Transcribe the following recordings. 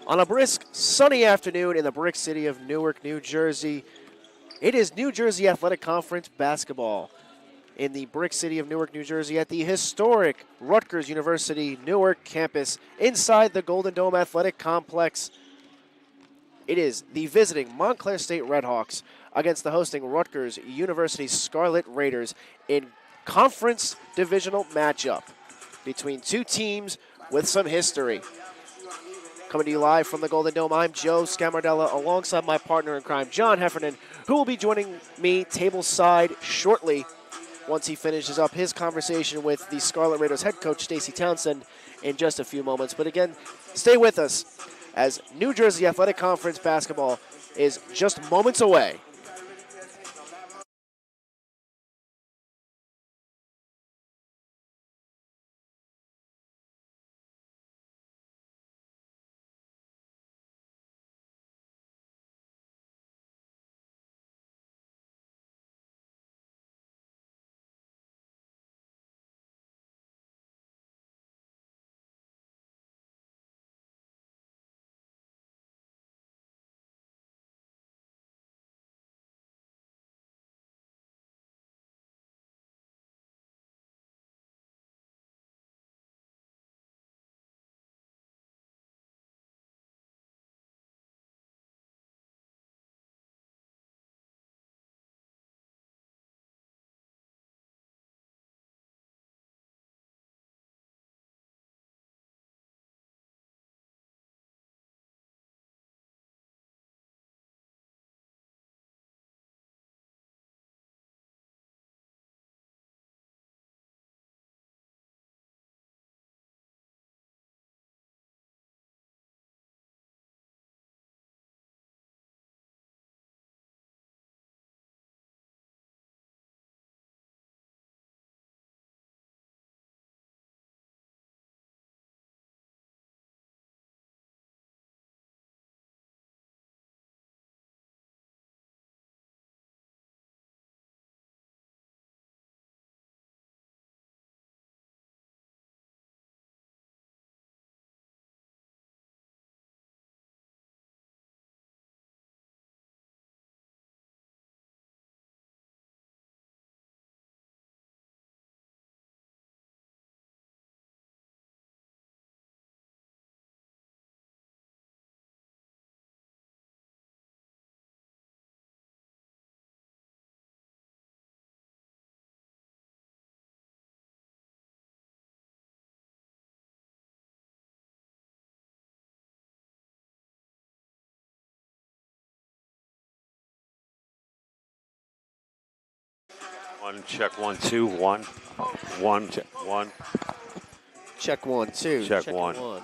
On a brisk, sunny afternoon in the brick city of Newark, New Jersey, it is New Jersey Athletic Conference basketball in the brick city of Newark, New Jersey at the historic Rutgers University Newark campus inside the Golden Dome Athletic Complex. It is the visiting Montclair State Redhawks against the hosting Rutgers University Scarlet Raiders in conference divisional matchup between two teams with some history. Coming to you live from the Golden Dome, I'm Joe Scamardella alongside my partner in crime, John Heffernan, who will be joining me tableside shortly once he finishes up his conversation with the Scarlet Raiders head coach, Stacey Townsend, in just a few moments. But again, stay with us as New Jersey Athletic Conference basketball is just moments away. One, check, 1, 2, 1. 1, check, 1. Check 1, 2. Check 1. Welcome,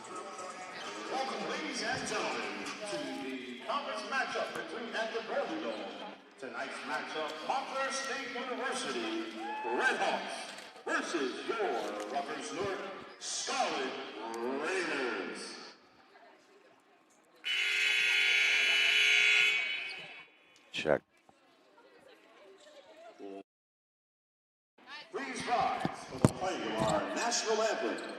ladies and gentlemen, to the conference matchup between at the Golden Dome. Tonight's matchup, Montclair State University Redhawks versus your Rutgers Newark Scarlet Raiders. Check. Please rise for the playing of our national anthem.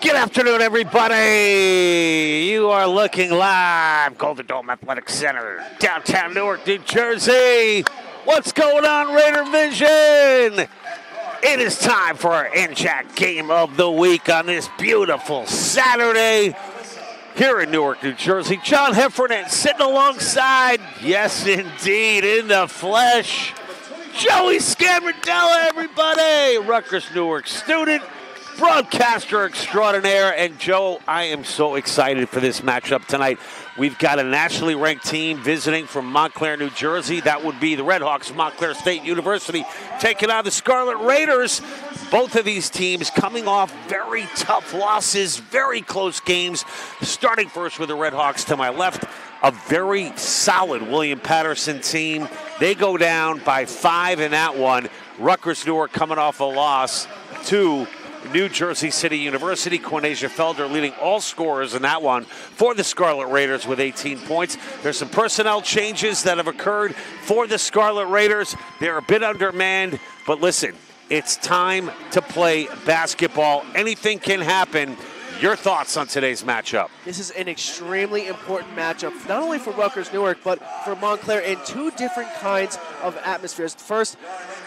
Good afternoon, everybody. You are looking live, Golden Dome Athletic Center, downtown Newark, New Jersey. What's going on, Raider Vision? It is time for our NJAC Game of the Week on this beautiful Saturday here in Newark, New Jersey. John Heffernan sitting alongside, yes, indeed, in the flesh, Joey Scamardella, everybody. Rutgers Newark student, broadcaster extraordinaire. And Joe, I am so excited for this matchup tonight. We've got a nationally ranked team visiting from Montclair, New Jersey. That would be the Redhawks of Montclair State University taking on the Scarlet Raiders. Both of these teams coming off very tough losses, very close games. Starting first with the Redhawks to my left, a very solid William Patterson team. They go down by 5 in that one. Rutgers Newark coming off a loss to New Jersey City University. Quinasia Felder leading all scorers in that one for the Scarlet Raiders with 18 points. There's some personnel changes that have occurred for the Scarlet Raiders. They're a bit undermanned, but listen, it's time to play basketball. Anything can happen. Your thoughts on today's matchup? This is an extremely important matchup, not only for Rutgers Newark, but for Montclair in two different kinds of atmospheres. First,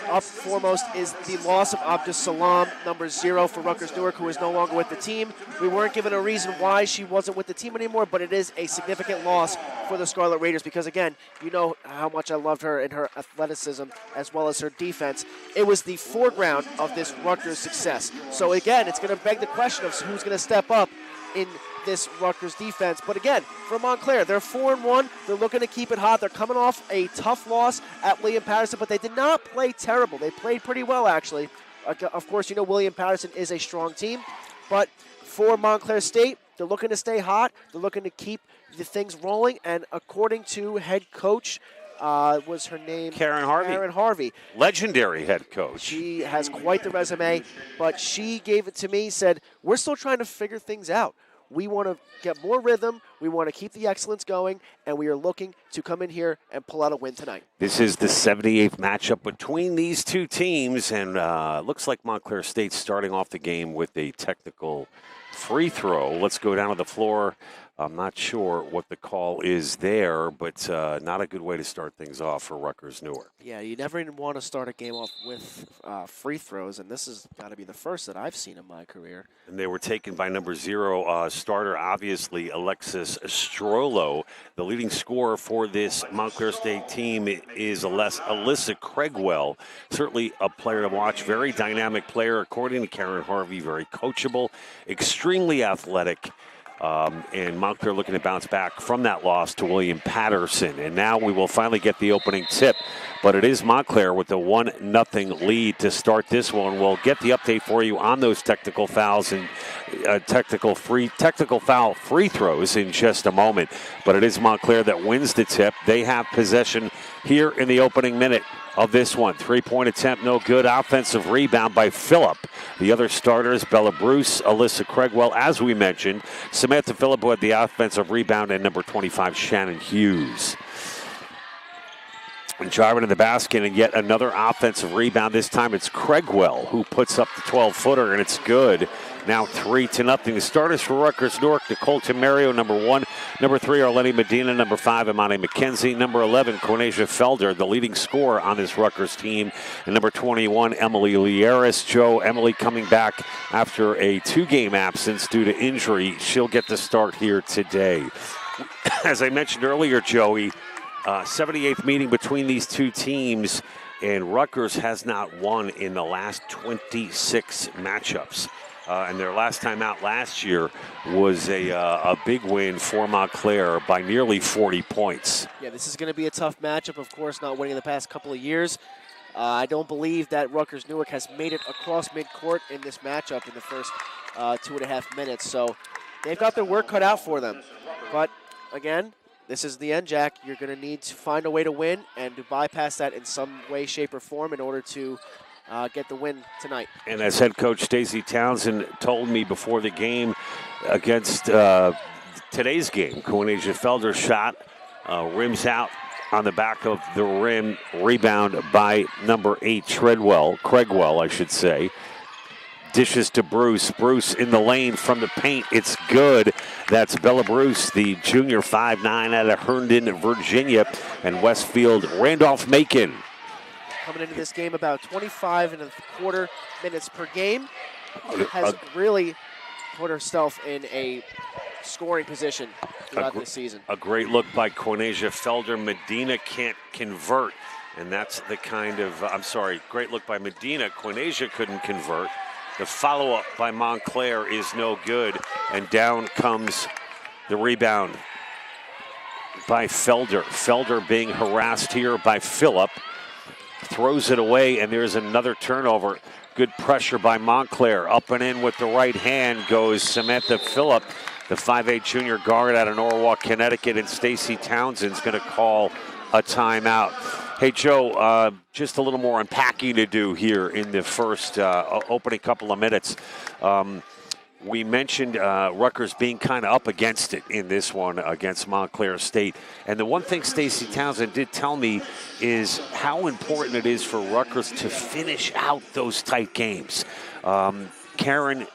up foremost is the loss of Abdus Salam, number 0 for Rutgers Newark, who is no longer with the team. We weren't given a reason why she wasn't with the team anymore, but it is a significant loss for the Scarlet Raiders because, again, you know how much I loved her and her athleticism as well as her defense. It was the foreground of this Rutgers success. So, again, it's going to beg the question of who's going to step up in this Rutgers defense. But again, for Montclair, they're 4-1. They're looking to keep it hot. They're coming off a tough loss at William Patterson, but they did not play terrible. They played pretty well, actually. Of course, you know William Patterson is a strong team, but for Montclair State, they're looking to stay hot. They're looking to keep the things rolling, and according to head coach, was her name? Karen Harvey. Karen Harvey. Legendary head coach. She has quite the resume, but she gave it to me, said, we're still trying to figure things out. We want to get more rhythm. We want to keep the excellence going, and we are looking to come in here and pull out a win tonight. This is the 78th matchup between these two teams, and looks like Montclair State starting off the game with a technical free throw. Let's go down to the floor. I'm not sure what the call is there, but not a good way to start things off for Rutgers Newark. Yeah, you never even want to start a game off with free throws, and this has got to be the first that I've seen in my career. And they were taken by number 0 starter, obviously, Alexis Strollo. The leading scorer for this Montclair State team is Alyssa Craigwell. Certainly a player to watch, very dynamic player, according to Karen Harvey, very coachable, extremely athletic. And Montclair looking to bounce back from that loss to William Patterson. And now we will finally get the opening tip. But it is Montclair with the 1-0 lead to start this one. We'll get the update for you on those technical fouls and technical foul free throws in just a moment. But it is Montclair that wins the tip. They have possession here in the opening minute of this one. 3-point attempt, no good. Offensive rebound by Phillip. The other starters, Bella Bruce, Alyssa Craigwell, as we mentioned. Samantha Phillip, who had the offensive rebound, and number 25, Shannon Hughes. And driving to the basket, and yet another offensive rebound. This time it's Craigwell who puts up the 12-footer, and it's good. Now 3-0. The starters for Rutgers Newark, Nicole Tamario, number 1. Number 3, Arlene Medina. Number 5, Imani McKenzie. Number 11, Quinasia Felder, the leading scorer on this Rutgers team. And number 21, Emily Lieris. Emily coming back after a 2-game absence due to injury. She'll get the start here today. As I mentioned earlier, Joey, 78th meeting between these two teams, and Rutgers has not won in the last 26 matchups. And their last time out last year was a big win for Montclair by nearly 40 points. Yeah, this is going to be a tough matchup, of course, not winning the past couple of years. I don't believe that Rutgers Newark has made it across midcourt in this matchup in the first 2.5 minutes. So they've got their work cut out for them. But, again, this is the NJAC. You're going to need to find a way to win and to bypass that in some way, shape, or form in order to get the win tonight. And as head coach Stacey Townsend told me before the game against today's game, Quinasia Felder shot, rims out on the back of the rim, rebound by number 8, Craigwell, I should say. Dishes to Bruce. Bruce in the lane from the paint. It's good. That's Bella Bruce, the junior 5'9" out of Herndon, Virginia. And Westfield, Randolph-Macon. Coming into this game about 25.25 minutes per game. Has really put herself in a scoring position throughout this season. A great look by Quanasia Felder. Medina can't convert. And that's the kind of, great look by Medina. Quanasia couldn't convert. The follow-up by Montclair is no good. And down comes the rebound by Felder. Felder being harassed here by Phillip. Throws it away, and there's another turnover. Good pressure by Montclair. Up and in with the right hand goes Samantha Phillip, the 5'8" junior guard out of Norwalk, Connecticut, and Stacy Townsend's going to call a timeout. Hey, Joe, just a little more unpacking to do here in the first opening couple of minutes. We mentioned Rutgers being kind of up against it in this one against Montclair State. And the one thing Stacy Townsend did tell me is how important it is for Rutgers to finish out those tight games. Karen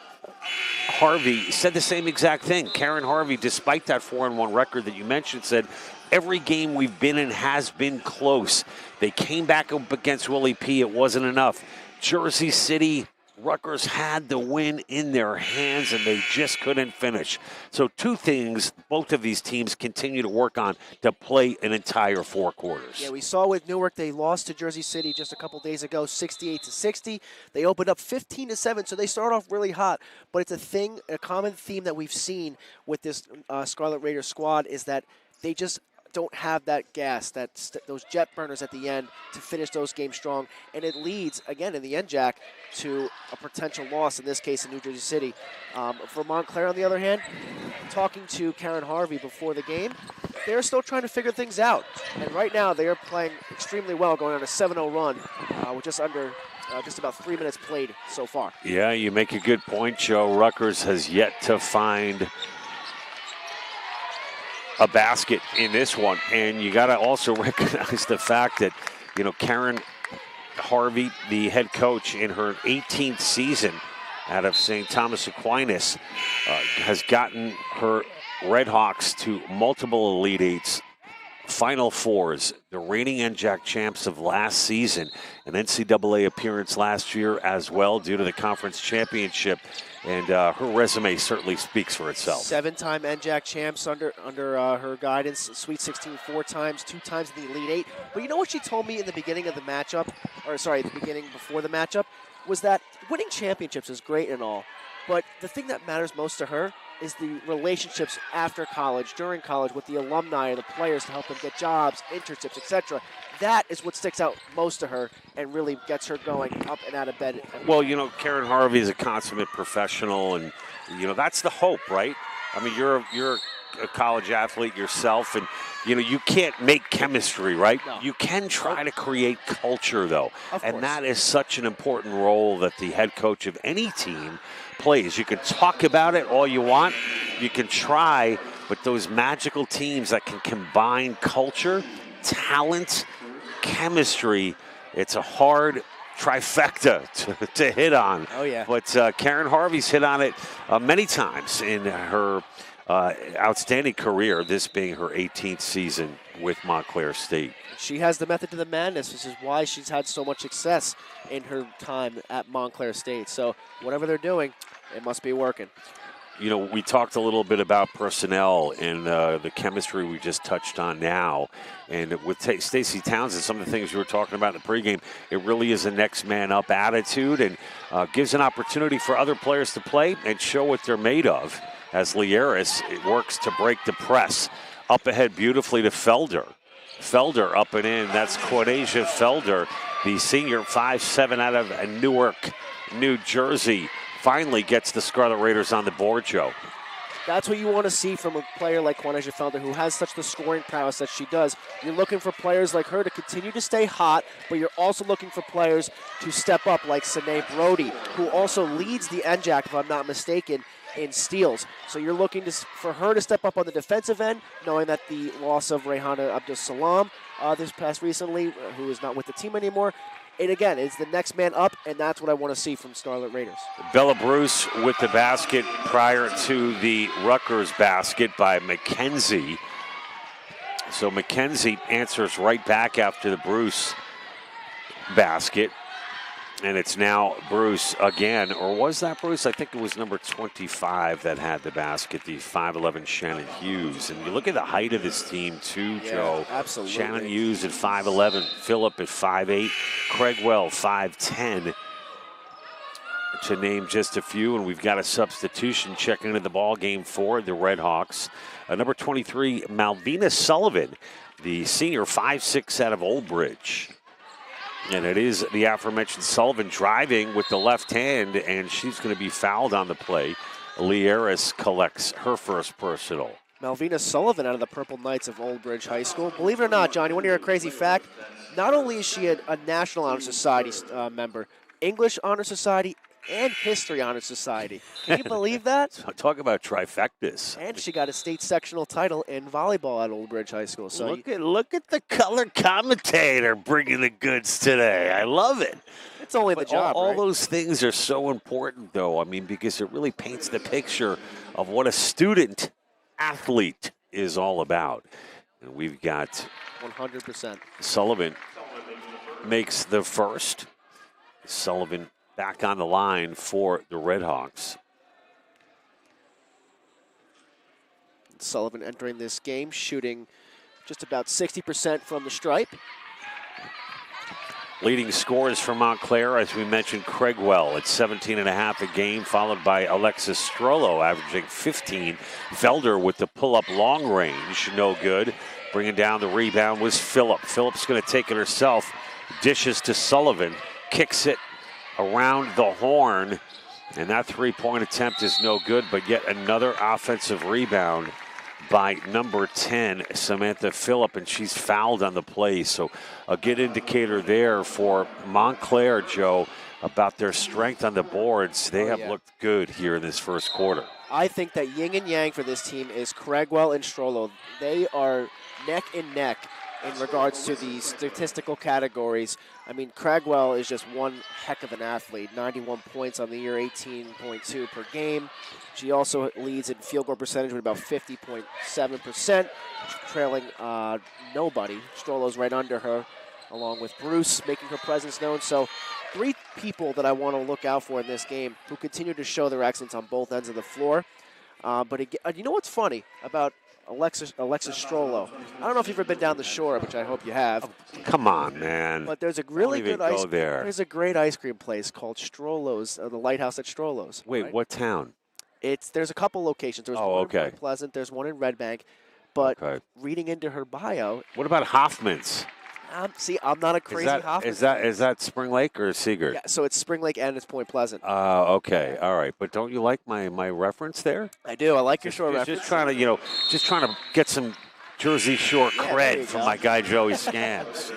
Harvey said the same exact thing. Karen Harvey, despite that 4-1 record that you mentioned, said every game we've been in has been close. They came back up against Willie P. It wasn't enough. Jersey City, Rutgers had the win in their hands, and they just couldn't finish. So two things both of these teams continue to work on to play an entire 4 quarters. Yeah, we saw with Newark, they lost to Jersey City just a couple days ago, 68-60. They opened up 15-7, so they start off really hot. But it's a common theme that we've seen with this Scarlet Raiders squad is that they just don't have that gas, those jet burners at the end to finish those games strong. And it leads, again, in the end, Jack, to a potential loss, in this case in New Jersey City. For Montclair, on the other hand, talking to Karen Harvey before the game, they're still trying to figure things out. And right now, they are playing extremely well, going on a 7-0 run with just about 3 minutes played so far. Yeah, you make a good point, Joe. Rutgers has yet to find a basket in this one, and you got to also recognize the fact that, Karen Harvey, the head coach in her 18th season out of St. Thomas Aquinas, has gotten her Red Hawks to multiple Elite Eights, Final Fours, the reigning NJAC champs of last season, an NCAA appearance last year as well due to the conference championship. And her resume certainly speaks for itself. 7-time NJAC champs under her guidance. Sweet 16 4 times, 2 times in the Elite Eight. But you know what she told me in the beginning of the matchup, the beginning before the matchup, was that winning championships is great and all, but the thing that matters most to her is the relationships after college, during college, with the alumni and the players to help them get jobs, internships, etc. That is what sticks out most to her and really gets her going up and out of bed. Well, Karen Harvey is a consummate professional, and, that's the hope, right? I mean, you're a college athlete yourself, and, you can't make chemistry, right? No. You can try to create culture, though. Of and course. That is such an important role that the head coach of any team plays. You can talk about it all you want. You can try, but those magical teams that can combine culture, talent, chemistry, it's a hard trifecta to hit on. Oh, yeah. But Karen Harvey's hit on it many times in her outstanding career, this being her 18th season with Montclair State. She has the method to the madness, which is why she's had so much success in her time at Montclair State. So whatever they're doing, it must be working. We talked a little bit about personnel and the chemistry we just touched on now. And with Stacy Townsend, some of the things you were talking about in the pregame, it really is a next man up attitude and gives an opportunity for other players to play and show what they're made of. As Lieris works to break the press. Up ahead beautifully to Felder. Felder up and in. That's Quanasia Felder, the senior 5'7" out of Newark, New Jersey. Finally gets the Scarlet Raiders on the board, Joe. That's what you want to see from a player like Quanasia Felder, who has such the scoring prowess that she does. You're looking for players like her to continue to stay hot, but you're also looking for players to step up like Sine Brody, who also leads the NJAC, if I'm not mistaken, in steals. So you're looking for her to step up on the defensive end, knowing that the loss of Rehana Abdul Salam this past recently, who is not with the team anymore, it again is the next man up, and that's what I want to see from Scarlet Raiders. Bella Bruce with the basket prior to the Rutgers basket by McKenzie. So McKenzie answers right back after the Bruce basket. And it's now Bruce again, or was that Bruce? I think it was number 25 that had the basket, the 5'11" Shannon Hughes. And you look at the height of this team too, Joe. Absolutely. Shannon Hughes at 5'11", Phillip at 5'8", Craigwell 5'10", to name just a few. And we've got a substitution checking into the ball game for the Red Hawks. Number 23, Malvina Sullivan, the senior 5'6" out of Old Bridge. And it is the aforementioned Sullivan driving with the left hand, and she's going to be fouled on the play. Lieris collects her first personal. Malvina Sullivan out of the Purple Knights of Old Bridge High School. Believe it or not, John, you want to hear a crazy fact? Not only is she a National Honor Society member, English Honor Society, and History Honor Society. Can you believe that? Talk about trifectas. And she got a state sectional title in volleyball at Old Bridge High School. So look at the color commentator bringing the goods today. I love it. It's only the job, all right? those things are so important, though. I mean, because it really paints the picture of what a student athlete is all about. And we've got 100%. Sullivan makes the first. Sullivan back on the line for the Red Hawks. Sullivan entering this game, shooting just about 60% from the stripe. Leading scorers for Montclair, as we mentioned, Craigwell at 17.5 a game, followed by Alexis Strollo averaging 15. Felder with the pull-up long range, no good. Bringing down the rebound was Phillip. Phillip's going to take it herself. Dishes to Sullivan, kicks it around the horn, and that three-point attempt is no good, but yet another offensive rebound by number 10, Samantha Phillip, and she's fouled on the play. So a good indicator there for Montclair, Joe, about their strength on the boards. They have looked good here in this first quarter. I think that yin and yang for this team is Craigwell and Strollo. They are neck and neck in regards to the statistical categories. I mean, Craigwell is just one heck of an athlete. 91 points on the year, 18.2 per game. She also leads in field goal percentage with about 50.7%, trailing nobody. Strollo's right under her, along with Bruce, making her presence known. So 3 people that I want to look out for in this game who continue to show their excellence on both ends of the floor. But again, you know what's funny about Alexis Strollo? I don't know if you've ever been down the shore, which I hope you have. Oh, come on, man. But there's a really good there's a great ice cream place called Strollo's, the Lighthouse at Strollo's. Wait, right? What town? There's a couple locations. There's one in Point Pleasant. There's one in Red Bank. But reading into her bio, what about Hoffman's? See, I'm not a crazy Hoffman. Is that Spring Lake or Seagirt? Yeah, so it's Spring Lake and it's Point Pleasant. Okay, all right. But don't you like my reference there? I do. I like your shore reference. Just trying to get some Jersey Shore cred from my guy Joey Scams.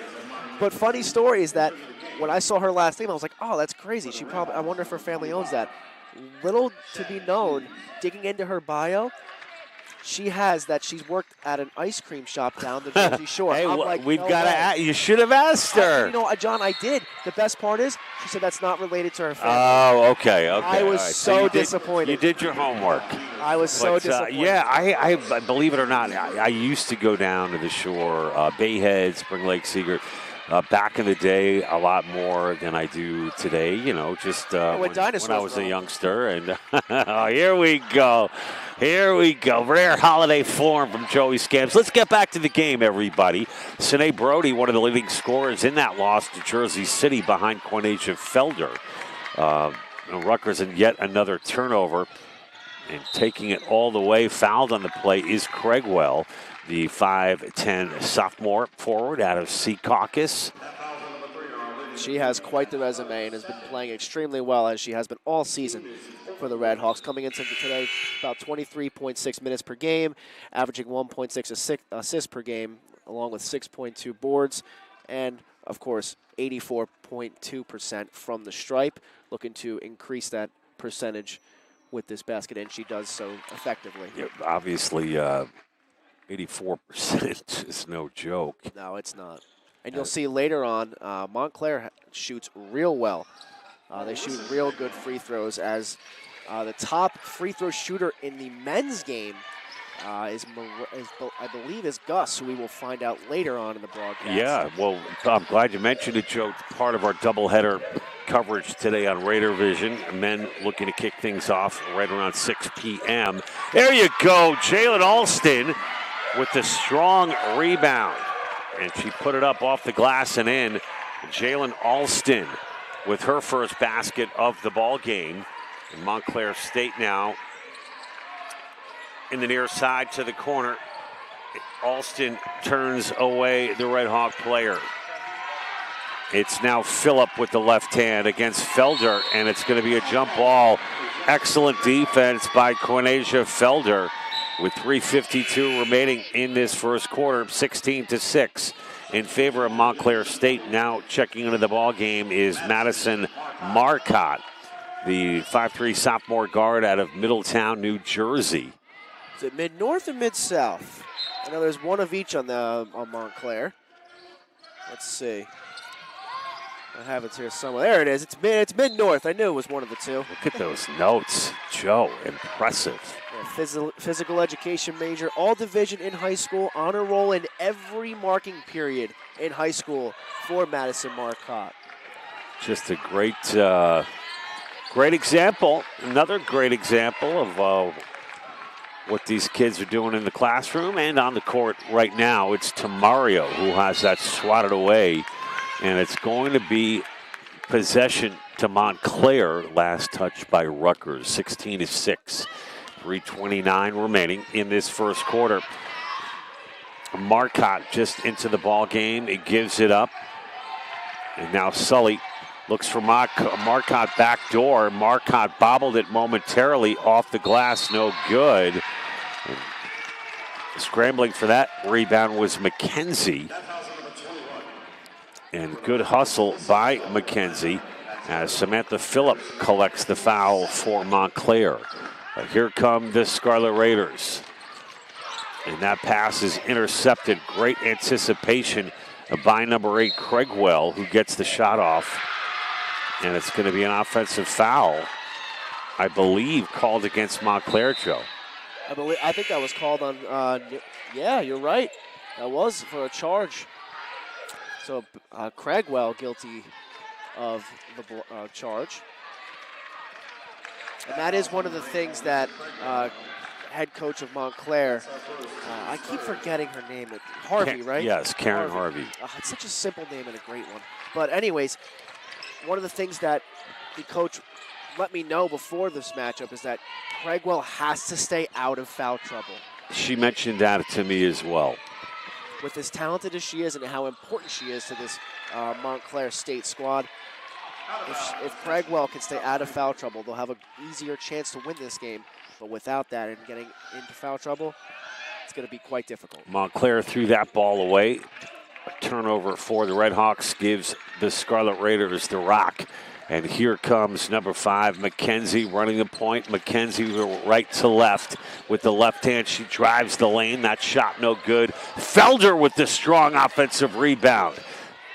But funny story is that when I saw her last name, I was like, oh, that's crazy. I wonder if her family owns that. Little to be known, digging into her bio, she's worked at an ice cream shop down the Jersey Shore. Hey, we've got to. You should have asked her. John, I did. The best part is she said that's not related to her family. Oh, okay. I was so disappointed. You did your homework. I was so disappointed. Yeah, I believe it or not, I used to go down to the shore, Bayhead, Spring Lake, Seagirt. Back in the day, a lot more than I do today, when I was a youngster. And here we go. Rare holiday form from Joey Scams. Let's get back to the game, everybody. Sinead Brody, one of the leading scorers in that loss to Jersey City behind Quinasia Felder. Rutgers in yet another turnover. And taking it all the way, fouled on the play is Craigwell, the 5'10" sophomore forward out of Secaucus. She has quite the resume and has been playing extremely well, as she has been all season for the Red Hawks. Coming into today, about 23.6 minutes per game, averaging 1.6 assists per game, along with 6.2 boards, and, of course, 84.2% from the stripe. Looking to increase that percentage with this basket, and she does so effectively. Yeah, obviously, 84% is no joke. No, it's not. And you'll see later on, Montclair shoots real well. They shoot real good free throws, as the top free throw shooter in the men's game I believe is Gus, who we will find out later on in the broadcast. Yeah, well, I'm glad you mentioned it, Joe. Part of our doubleheader coverage today on Raider Vision. Men looking to kick things off right around 6 p.m. There you go, Jalen Alston with the strong rebound. And she put it up off the glass and in. Jalen Alston with her first basket of the ball game. And Montclair State now in the near side to the corner. Alston turns away the Red Hawk player. It's now Phillip with the left hand against Felder, and it's going to be a jump ball. Excellent defense by Cornesia Felder with 3:52 remaining in this first quarter, 16-6 in favor of Montclair State. Now checking into the ball game is Madison Marcotte, the 5'3" sophomore guard out of Middletown, New Jersey. Is it mid-north or mid-south? I know there's one of each on Montclair. Let's see. I have it here somewhere. There it is. It's mid-north. I knew it was one of the two. Look at those notes, Joe. Impressive. Yeah, physical education major, all division in high school, honor roll in every marking period in high school for Madison Marcotte. Just a great example. Another great example of what these kids are doing in the classroom and on the court right now. It's Tamario who has that swatted away. And it's going to be possession to Montclair. Last touch by Rutgers, 16-6. 3:29 remaining in this first quarter. Marcotte just into the ball game. It gives it up. And now Sully looks for Marcotte back door. Marcotte bobbled it momentarily off the glass. No good. And scrambling for that rebound was McKenzie. And good hustle by McKenzie as Samantha Phillip collects the foul for Montclair. But here come the Scarlet Raiders. And that pass is intercepted. Great anticipation by number 8, Craigwell, who gets the shot off. And it's going to be an offensive foul, I believe, called against Montclair, Joe. I think that was called on, yeah, you're right. That was for a charge. So Craigwell guilty of the charge. And that is one of the things that head coach of Montclair, I keep forgetting her name. Harvey, right? Yes, Karen Harvey. It's such a simple name and a great one. But anyways, one of the things that the coach let me know before this matchup is that Craigwell has to stay out of foul trouble. She mentioned that to me as well. With as talented as she is and how important she is to this Montclair State squad, if Craigwell can stay out of foul trouble, they'll have an easier chance to win this game. But without that and getting into foul trouble, it's going to be quite difficult. Montclair threw that ball away. A turnover for the Red Hawks gives the Scarlet Raiders the rock. And here comes number 5, McKenzie, running the point. McKenzie right to left. With the left hand, she drives the lane. That shot no good. Felder with the strong offensive rebound.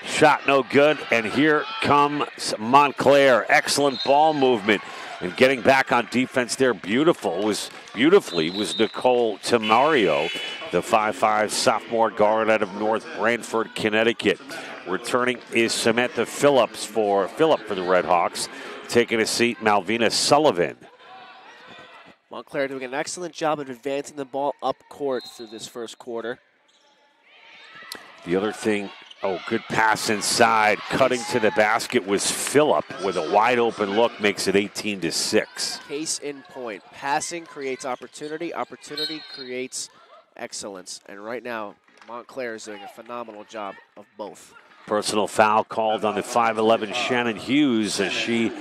Shot no good. And here comes Montclair. Excellent ball movement. And getting back on defense there beautifully was Nicole Tamario, the 5'5" sophomore guard out of North Branford, Connecticut. Returning is Samantha Phillip for the Red Hawks. Taking a seat, Malvina Sullivan. Montclair doing an excellent job of advancing the ball up court through this first quarter. The other thing, good pass inside. Cutting to the basket was Phillip with a wide open look, makes it 18-6. Case in point. Passing creates opportunity. Opportunity creates excellence. And right now, Montclair is doing a phenomenal job of both. Personal foul called on the 5'11" Shannon Hughes as she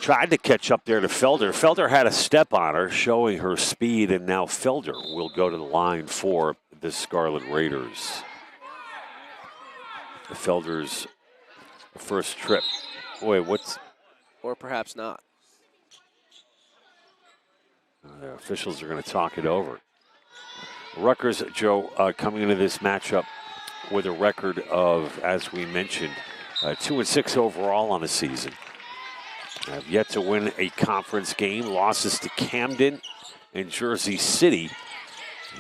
tried to catch up there to Felder. Felder had a step on her, showing her speed, and now Felder will go to the line for the Scarlet Raiders. Felder's first trip. Wait, what's... Or perhaps not. The officials are going to talk it over. Rutgers, Joe, coming into this matchup with a record of, as we mentioned, 2-6 overall on the season. Have yet to win a conference game. Losses to Camden and Jersey City.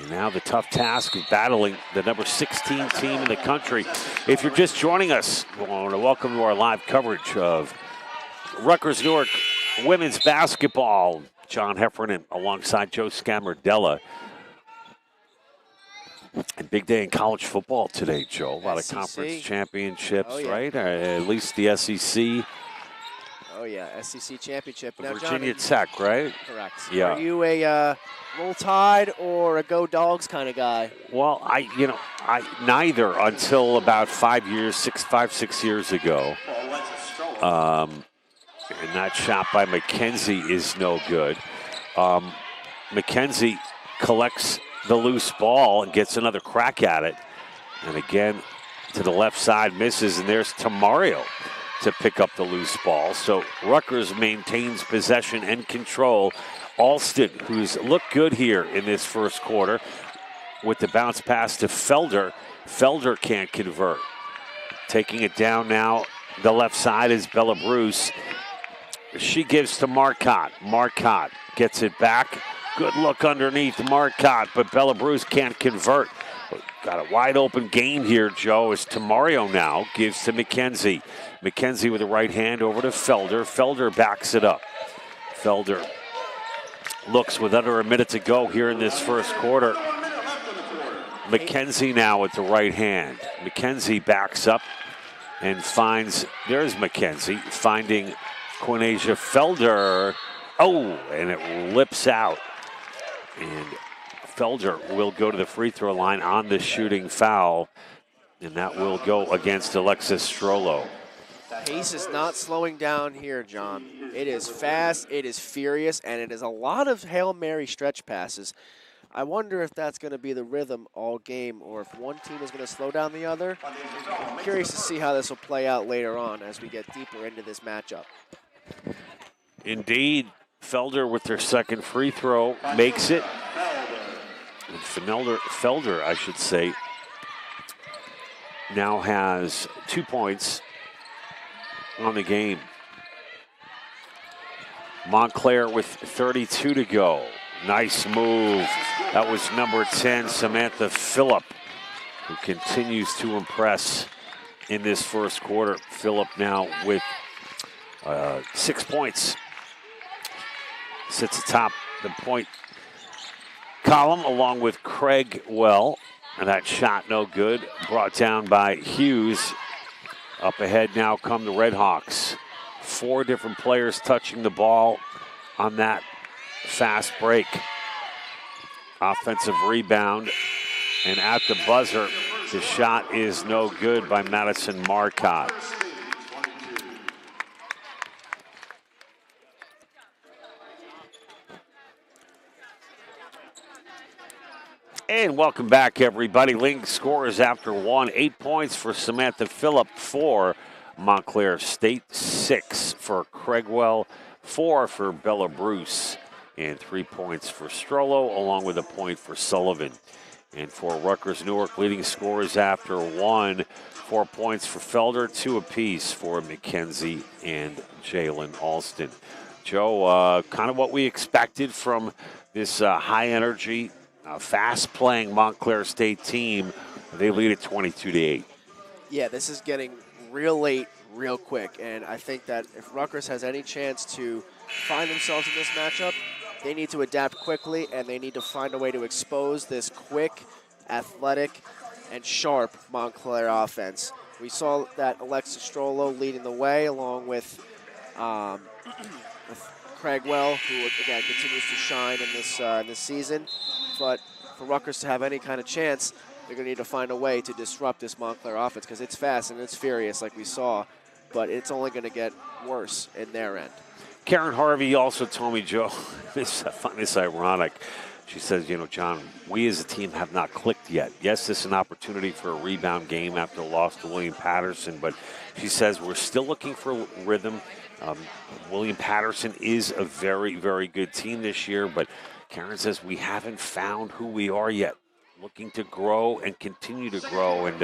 And now the tough task of battling the number 16 team in the country. If you're just joining us, I want to welcome to our live coverage of Rutgers Newark women's basketball. John Heffernan alongside Joe Scamardella. And big day in college football today, Joe. A lot of conference championships, right? At least the SEC. Oh, yeah, SEC championship. Now, Virginia John, Tech, right? Correct. Yeah. Are you a Roll Tide or a Go Dogs kind of guy? Well, I neither until about 5 years, 6 years ago. And that shot by McKenzie is no good. McKenzie collects the loose ball and gets another crack at it. And again, to the left side, misses, and there's Tamario to pick up the loose ball. So Rutgers maintains possession and control. Alston, who's looked good here in this first quarter, with the bounce pass to Felder. Felder can't convert. Taking it down now, the left side is Bella Bruce. She gives to Marcotte. Marcotte gets it back. Good look underneath Marcotte, but Bella Bruce can't convert. Got a wide open game here, Joe, as Tamario now gives to McKenzie. McKenzie with the right hand over to Felder. Felder backs it up. Felder looks with under a minute to go here in this first quarter. McKenzie now with the right hand. McKenzie backs up and finds, there's McKenzie, finding Quinasia Felder. Oh, and it lips out. And Felder will go to the free throw line on the shooting foul, and that will go against Alexis Strollo. Pace is not slowing down here, John. It is fast, it is furious, and it is a lot of Hail Mary stretch passes. I wonder if that's going to be the rhythm all game, or if one team is going to slow down the other. I'm curious to see how this will play out later on as we get deeper into this matchup. Indeed, Felder with their second free throw makes it. And Felder, I should say, now has 2 points on the game. Montclair with 32 to go. Nice move. That was number 10, Samantha Phillip, who continues to impress in this first quarter. Phillip now with 6 points. Sits atop the point column along with Craig Well. And that shot no good. Brought down by Hughes. Up ahead now come the Red Hawks. 4 different players touching the ball on that fast break. Offensive rebound. And at the buzzer, the shot is no good by Madison Marcotte. And welcome back, everybody. Link scores after 1. 8 points for Samantha Phillip, 4 Montclair State, 6 for Craigwell, 4 for Bella Bruce, and 3 points for Strollo, along with a point for Sullivan. And for Rutgers Newark, leading scorers after 1, 4 points for Felder, 2 apiece for McKenzie and Jalen Alston. Joe, kind of what we expected from this high-energy, fast-playing Montclair State team. They lead at 22-8. Yeah, this is getting real late, real quick, and I think that if Rutgers has any chance to find themselves in this matchup, they need to adapt quickly, and they need to find a way to expose this quick, athletic, and sharp Montclair offense. We saw that Alexis Strollo leading the way, along with Craigwell, who again continues to shine in this season. But for Rutgers to have any kind of chance, they're going to need to find a way to disrupt this Montclair offense, because it's fast and it's furious like we saw, but it's only going to get worse in their end. Karen Harvey also told me, Joe, I find this ironic. She says, you know, John, we as a team have not clicked yet. Yes, this is an opportunity for a rebound game after a loss to William Patterson, but she says we're still looking for rhythm. William Patterson is a very, very good team this year, but Karen says we haven't found who we are yet. looking to grow and continue to grow, and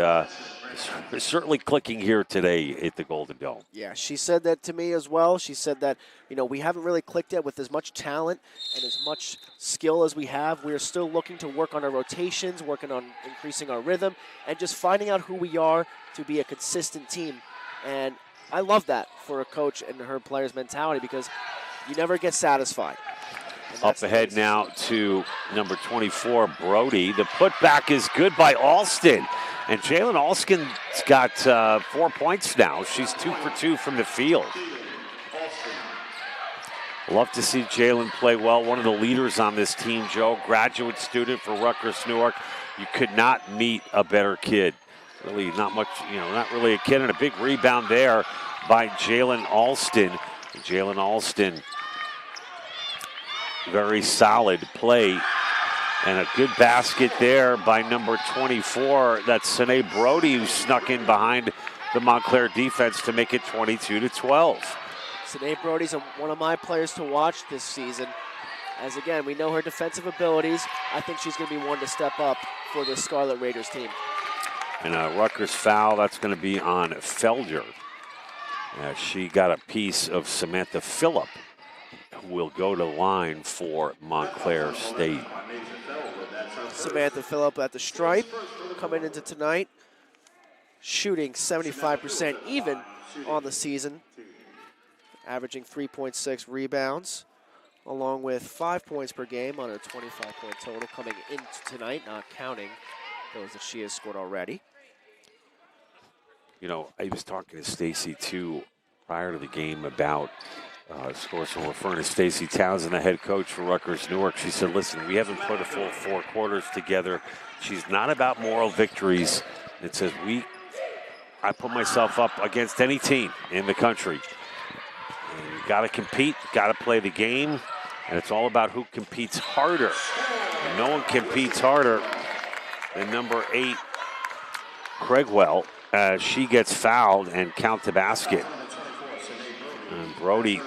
it's certainly clicking here today at the Golden Dome. Yeah, she said that to me as well. She said that, we haven't really clicked yet with as much talent and as much skill as we have. We're still looking to work on our rotations, working on increasing our rhythm, and just finding out who we are to be a consistent team. And I love that for a coach and her players' mentality, because you never get satisfied. Up ahead now to number 24, Brody. The putback is good by Alston. And Jalen Alston's got 4 points now. She's 2 for 2 from the field. Love to see Jalen play well. One of the leaders on this team, Joe. Graduate student for Rutgers Newark. You could not meet a better kid. Really not much, not really a kid. And a big rebound there by Jalen Alston. Jalen Alston, very solid play. And a good basket there by number 24. That's Sine Brody, who snuck in behind the Montclair defense to make it 22-12. Sine Brody's one of my players to watch this season. As again, we know her defensive abilities. I think she's going to be one to step up for this Scarlet Raiders team. And a Rutgers foul, that's going to be on Felder. She got a piece of Samantha Phillip, who will go to line for Montclair State. Samantha Phillip at the stripe, coming into tonight, shooting 75% even on the season, averaging 3.6 rebounds, along with 5 points per game on a 25-point total coming into tonight, not counting those that she has scored already. I was talking to Stacy, too, prior to the game about scores. So referring to Stacy Townsend, the head coach for Rutgers Newark. She said, listen, we haven't put a full 4 quarters together. She's not about moral victories. It says, I put myself up against any team in the country. And you got to compete, got to play the game, and it's all about who competes harder. And no one competes harder than number 8, Craigwell, as she gets fouled and count the basket. And Brody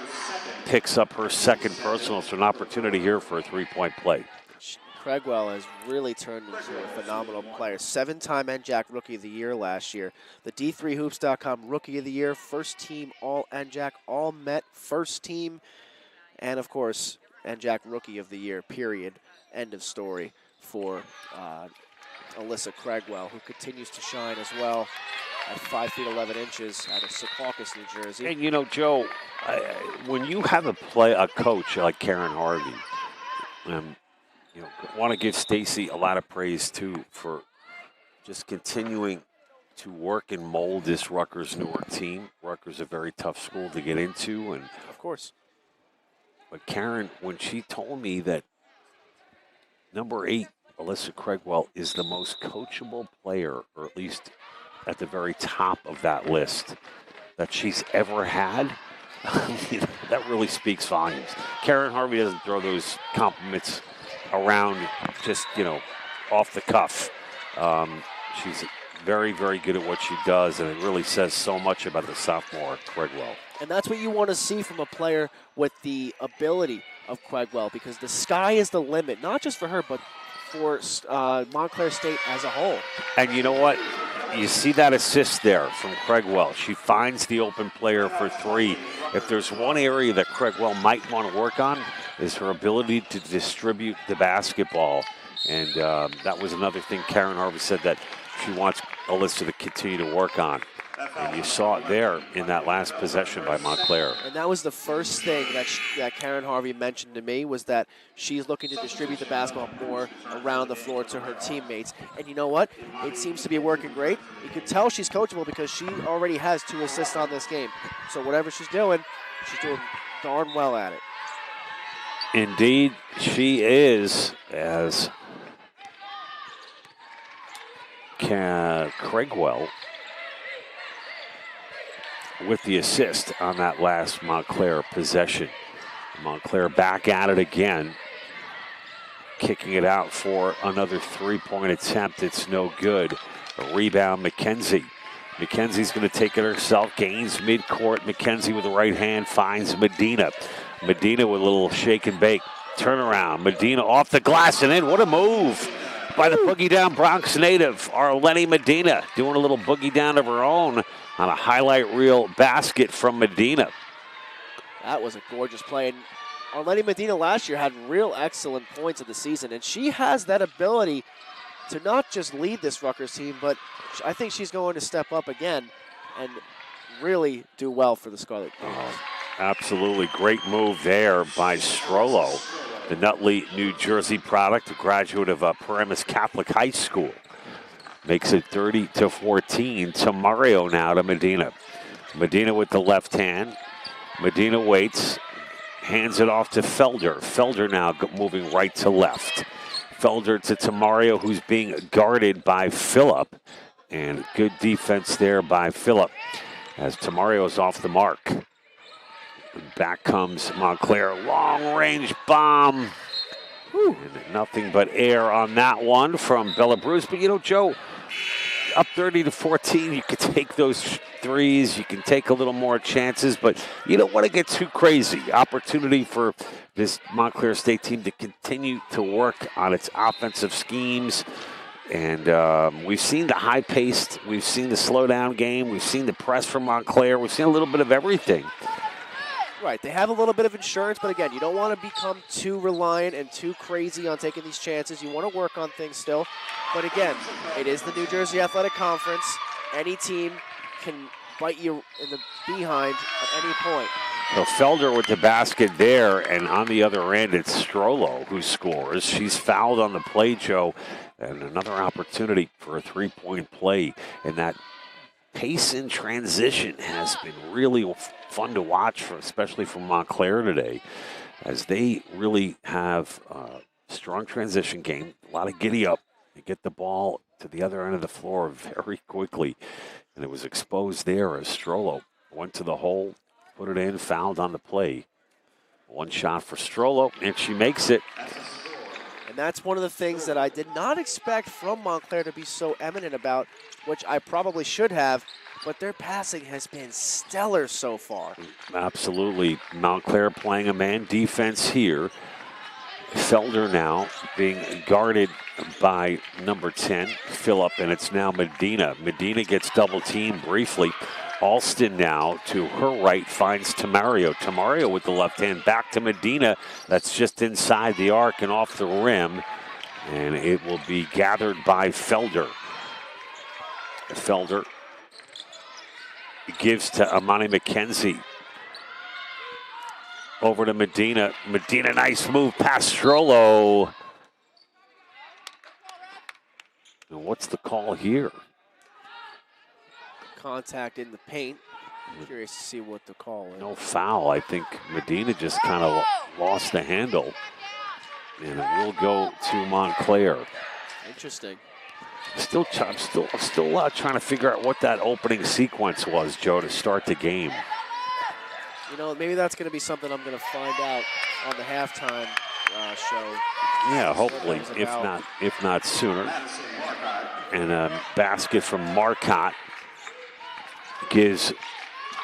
picks up her second personal, so an opportunity here for a 3-point play. Craigwell has really turned into a phenomenal player. 7-time NJAC Rookie of the Year last year. The D3Hoops.com Rookie of the Year, first team All NJAC, All Met, first team, and of course, NJAC Rookie of the Year, period. End of story for Alyssa Craigwell, who continues to shine as well at 5 feet 11 inches out of Secaucus, New Jersey. And Joe, when you have a coach like Karen Harvey, want to give Stacy a lot of praise too for just continuing to work and mold this Rutgers Newark team. Rutgers is a very tough school to get into, and of course. But Karen, when she told me that number 8, Alyssa Craigwell, is the most coachable player, or at least at the very top of that list, that she's ever had, that really speaks volumes. Karen Harvey doesn't throw those compliments around just, off the cuff. She's very, very good at what she does, and it really says so much about the sophomore, Craigwell. And that's what you want to see from a player with the ability of Craigwell, because the sky is the limit, not just for her, but for Montclair State as a whole. And you know what? You see that assist there from Craigwell. She finds the open player for 3. If there's one area that Craigwell might want to work on, is her ability to distribute the basketball. And that was another thing Karen Harvey said that she wants Alyssa to continue to work on. And you saw it there in that last possession by Montclair. And that was the first thing that Karen Harvey mentioned to me, was that she's looking to distribute the basketball more around the floor to her teammates. And you know what? It seems to be working great. You can tell she's coachable because she already has 2 assists on this game. So whatever she's doing darn well at it. Indeed, she is, as Craigwell with the assist on that last Montclair possession. Montclair back at it again, kicking it out for another 3-point attempt. It's no good. A rebound, McKenzie. McKenzie's going to take it herself, gains midcourt. McKenzie with the right hand finds Medina. Medina with a little shake and bake. Turnaround. Medina off the glass and in. What a move by the boogie down Bronx native, Arlene Medina, doing a little boogie down of her own on a highlight reel basket from Medina. That was a gorgeous play. And Arlene Medina last year had real excellent points of the season, and she has that ability to not just lead this Rutgers team, but I think she's going to step up again and really do well for the Scarlet Raiders. Absolutely great move there by Strollo, the Nutley, New Jersey product, a graduate of Paramus Catholic High School. Makes it 30-14 to Mario now to Medina. Medina with the left hand. Medina waits, hands it off to Felder. Felder now moving right to left. Felder to Tamario, who's being guarded by Phillip. And good defense there by Phillip as Tamario's off the mark. And back comes Montclair, long-range bomb. And nothing but air on that one from Bella Bruce. But, you know, Joe, up 30-14, you can take those threes. You can take a little more chances, but you don't want to get too crazy. Opportunity for this Montclair State team to continue to work on its offensive schemes. And we've seen the high-paced, we've seen the slow-down game, we've seen the press from Montclair, we've seen a little bit of everything. Right, they have a little bit of insurance, but again, you don't want to become too reliant and too crazy on taking these chances. You want to work on things still. But again, it is the New Jersey Athletic Conference. Any team can bite you in the behind at any point. So Felder with the basket there, and on the other end, it's Strollo who scores. She's fouled on the play, Joe, and another opportunity for a three-point play. And that pace in transition has been really fun to watch, especially from Montclair today, as they really have a strong transition game, a lot of giddy up. They get the ball to the other end of the floor very quickly, and it was exposed there as Strollo went to the hole, put it in, fouled on the play. One shot for Strollo, and she makes it. And that's one of the things that I did not expect from Montclair to be so eminent about, which I probably should have, but their passing has been stellar so far. Absolutely. Montclair playing a man defense here. Felder now being guarded by number 10, Phillip, and it's now Medina. Medina gets double teamed briefly. Alston now to her right finds Tamario. Tamario with the left hand back to Medina. That's just inside the arc and off the rim. And it will be gathered by Felder. Felder gives to Amani McKenzie. Over to Medina. Medina, nice move past Strollo. And what's the call here? Contact in the paint. I'm curious to see what the call is. No foul. I think Medina just kind of lost the handle. And it will go to Montclair. Interesting. I'm still trying to figure out what that opening sequence was, Joe, to start the game. You know, maybe that's going to be something I'm going to find out on the halftime show. Yeah, hopefully, if not sooner. And a basket from Marcotte gives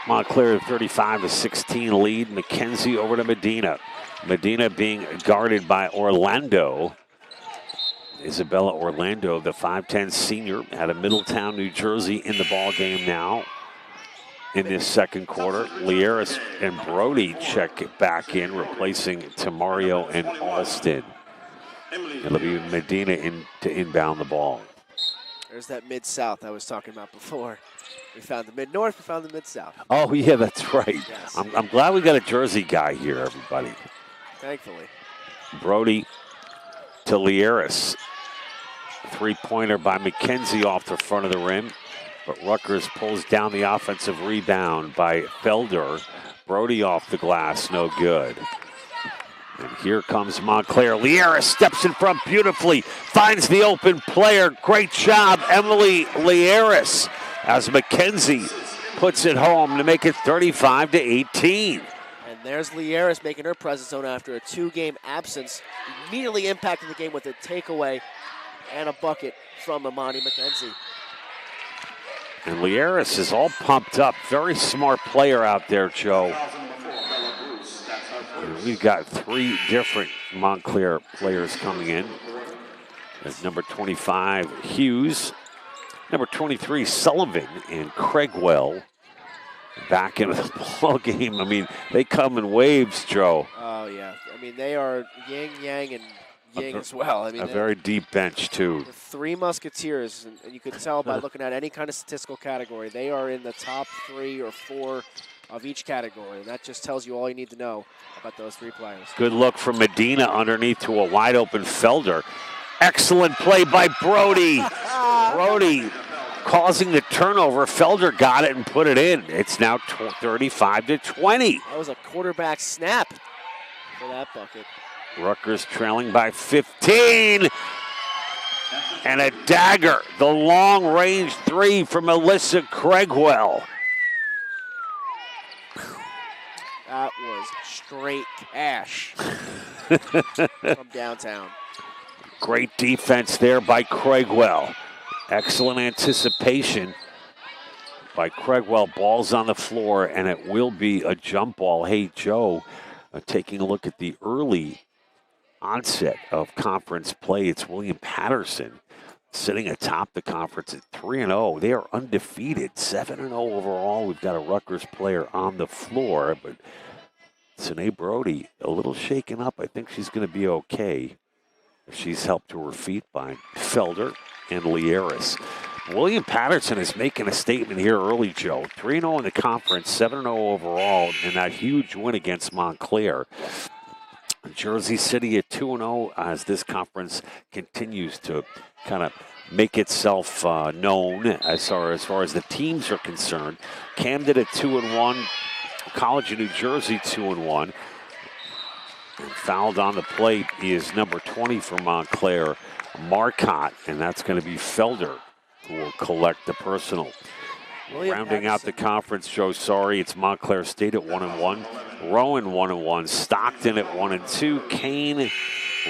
Montclair a 35-16 lead. McKenzie over to Medina. Medina being guarded by Orlando. Isabella Orlando, the 5'10 senior out of Middletown, New Jersey, in the ball game now. In this second quarter, Lieris and Brody check it back in, replacing Tamario and Alston. It'll be Medina to inbound the ball. There's that Mid-South I was talking about before. We found the Mid-North, we found the Mid-South. Oh, yeah, that's right. Yes. I'm glad we got a Jersey guy here, everybody. Thankfully. Brody to Lieris. Three-pointer by McKenzie off the front of the rim. But Rutgers pulls down the offensive rebound by Felder. Brody off the glass, no good. And here comes Montclair. Lieris steps in front beautifully, finds the open player. Great job, Emily Lieris, as McKenzie puts it home to make it 35-18. And there's Lieris making her presence known after a two-game absence, immediately impacting the game with a takeaway and a bucket from Amani McKenzie. And Lieris is all pumped up. Very smart player out there, Joe. And we've got three different Montclair players coming in. As number 25, Hughes. Number 23, Sullivan and Craigwell back into the ball game. I mean, they come in waves, Joe. Oh, yeah. I mean, they are yin, yang, and yang as well. I mean, A very deep bench, too. the three Musketeers, and you could tell by looking at any kind of statistical category, they are in the top 3 or 4 of each category. And that just tells you all you need to know about those 3 players. Good look from Medina underneath to a wide-open Felder. Excellent play by Brody. Brody causing the turnover. Felder got it and put it in. It's now 35-20. That was a quarterback snap for that bucket. Rutgers trailing by 15. And a dagger. The long-range 3 from Alyssa Craigwell. That was straight cash from downtown. Great defense there by Craigwell. Excellent anticipation by Craigwell. Ball's on the floor, and it will be a jump ball. Hey, Joe, taking a look at the early onset of conference play, it's William Patterson sitting atop the conference at 3-0. They are undefeated, 7-0 overall. We've got a Rutgers player on the floor, but Sine Brody a little shaken up. I think she's going to be okay. She's helped to her feet by Felder and Lieris. William Patterson is making a statement here early, Joe. 3-0 in the conference, 7-0 overall, and that huge win against Montclair. Jersey City at 2-0 as this conference continues to kind of make itself known as far as the teams are concerned. Camden at 2-1, College of New Jersey 2-1. And fouled on the plate is number 20 for Montclair, Marcotte, and that's going to be Felder who will collect the personal. Rounding out the conference, Joe, sorry, it's Montclair State at 1-1, Rowan 1-1, Stockton at 1-2, Kane,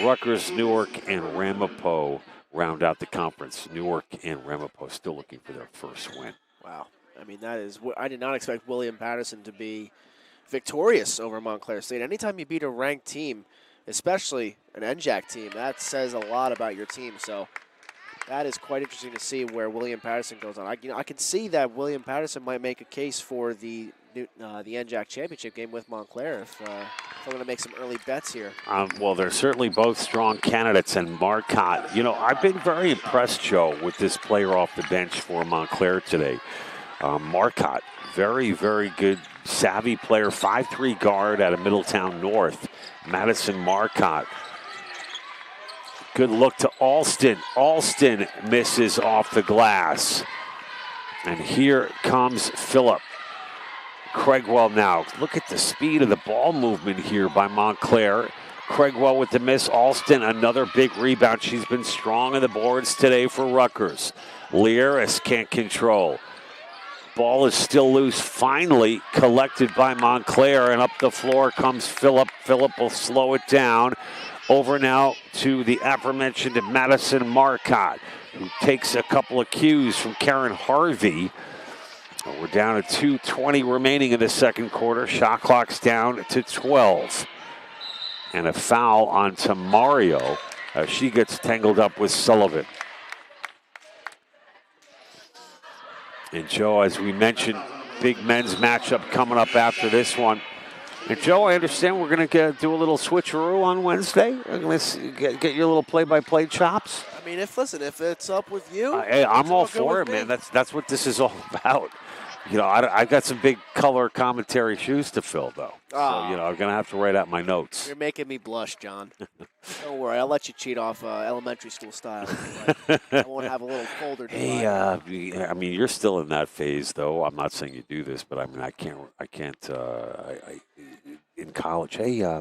Rutgers, Newark, and Ramapo round out the conference. Newark and Ramapo still looking for their first win. Wow. I mean, that is, I did not expect William Patterson to be victorious over Montclair State. Anytime you beat a ranked team, especially an NJAC team, that says a lot about your team. So that is quite interesting to see where William Patterson goes on. I can see that William Patterson might make a case for the NJAC championship game with Montclair if I'm going to make some early bets here. Well, they're certainly both strong candidates, and Marcotte, you know, I've been very impressed, Joe, with this player off the bench for Montclair today. Marcotte, very, very good, savvy player, 5'3" guard out of Middletown North. Madison Marcotte. Good look to Alston. Alston misses off the glass. And here comes Phillip. Craigwell now. Look at the speed of the ball movement here by Montclair. Craigwell with the miss. Alston, another big rebound. She's been strong on the boards today for Rutgers. Lieris can't control. Ball is still loose, finally collected by Montclair, and up the floor comes Phillip. Phillip will slow it down. Over now to the aforementioned Madison Marcotte, who takes a couple of cues from Karen Harvey. We're down to 2:20 remaining in the second quarter. Shot clock's down to 12. And a foul on Tamario as she gets tangled up with Sullivan. And Joe, as we mentioned, big men's matchup coming up after this one. And Joe, I understand we're going to do a little switcheroo on Wednesday. We're going to get your little play-by-play chops. I mean, if it's up with you, hey, I'm all for it, man. That's what this is all about. You know, I've got some big color commentary shoes to fill, though. So, you know, I'm going to have to write out my notes. You're making me blush, John. Don't worry, I'll let you cheat off elementary school style. I won't have a little folder. Hey, I mean, you're still in that phase, though. I'm not saying you do this, but I mean, I can't. In college, hey, yeah,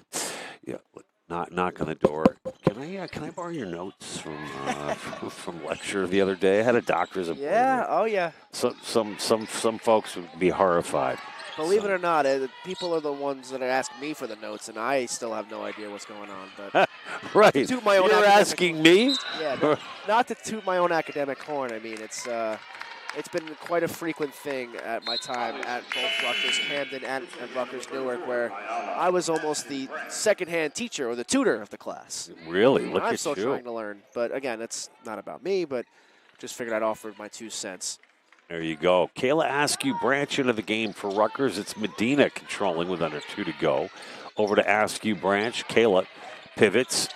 knock on the door. Can I borrow your notes from lecture the other day? I had a doctor's appointment. Yeah. Oh yeah. Some folks would be horrified. Believe it or not, people are the ones that are asking me for the notes, and I still have no idea what's going on. But right, to toot my own you're asking me? Yeah, not to toot my own academic horn. I mean, it's it's been quite a frequent thing at my time at both Rutgers Camden and Rutgers Newark, where I was almost the second-hand teacher or the tutor of the class. Really? Look I'm at still you. trying to learn, but again, it's not about me, but just figured I'd offer my 2 cents. There you go. Kayla Askew Branch into the game for Rutgers. It's Medina controlling with under 2 to go. Over to Askew Branch. Kayla pivots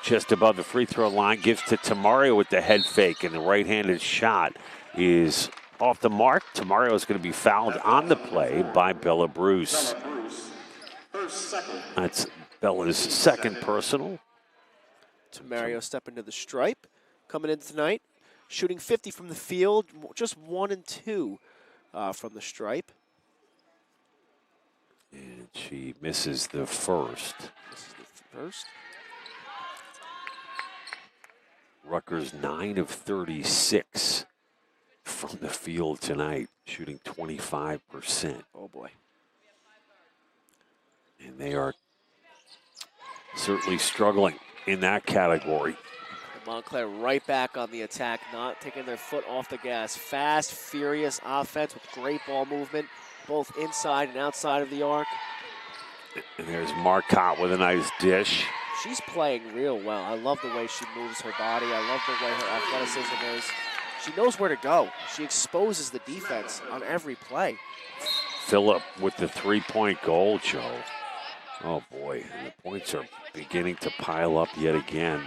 just above the free throw line, gives to Tamario with the head fake, and the right-handed shot is off the mark. Tamario is going to be fouled on the play by Bella Bruce. That's Bella's second personal. Tamario stepping to the stripe, coming in tonight, shooting 50 from the field, just 1 and 2 from the stripe. And she misses the first. This is the first. Rutgers 9 of 36 from the field tonight, shooting 25%. Oh, boy. And they are certainly struggling in that category. Montclair right back on the attack, not taking their foot off the gas. Fast, furious offense with great ball movement, both inside and outside of the arc. And there's Marcotte with a nice dish. She's playing real well. I love the way she moves her body. I love the way her athleticism is. She knows where to go. She exposes the defense on every play. Phillip with the three-point goal, Joe. Oh, boy. And the points are beginning to pile up yet again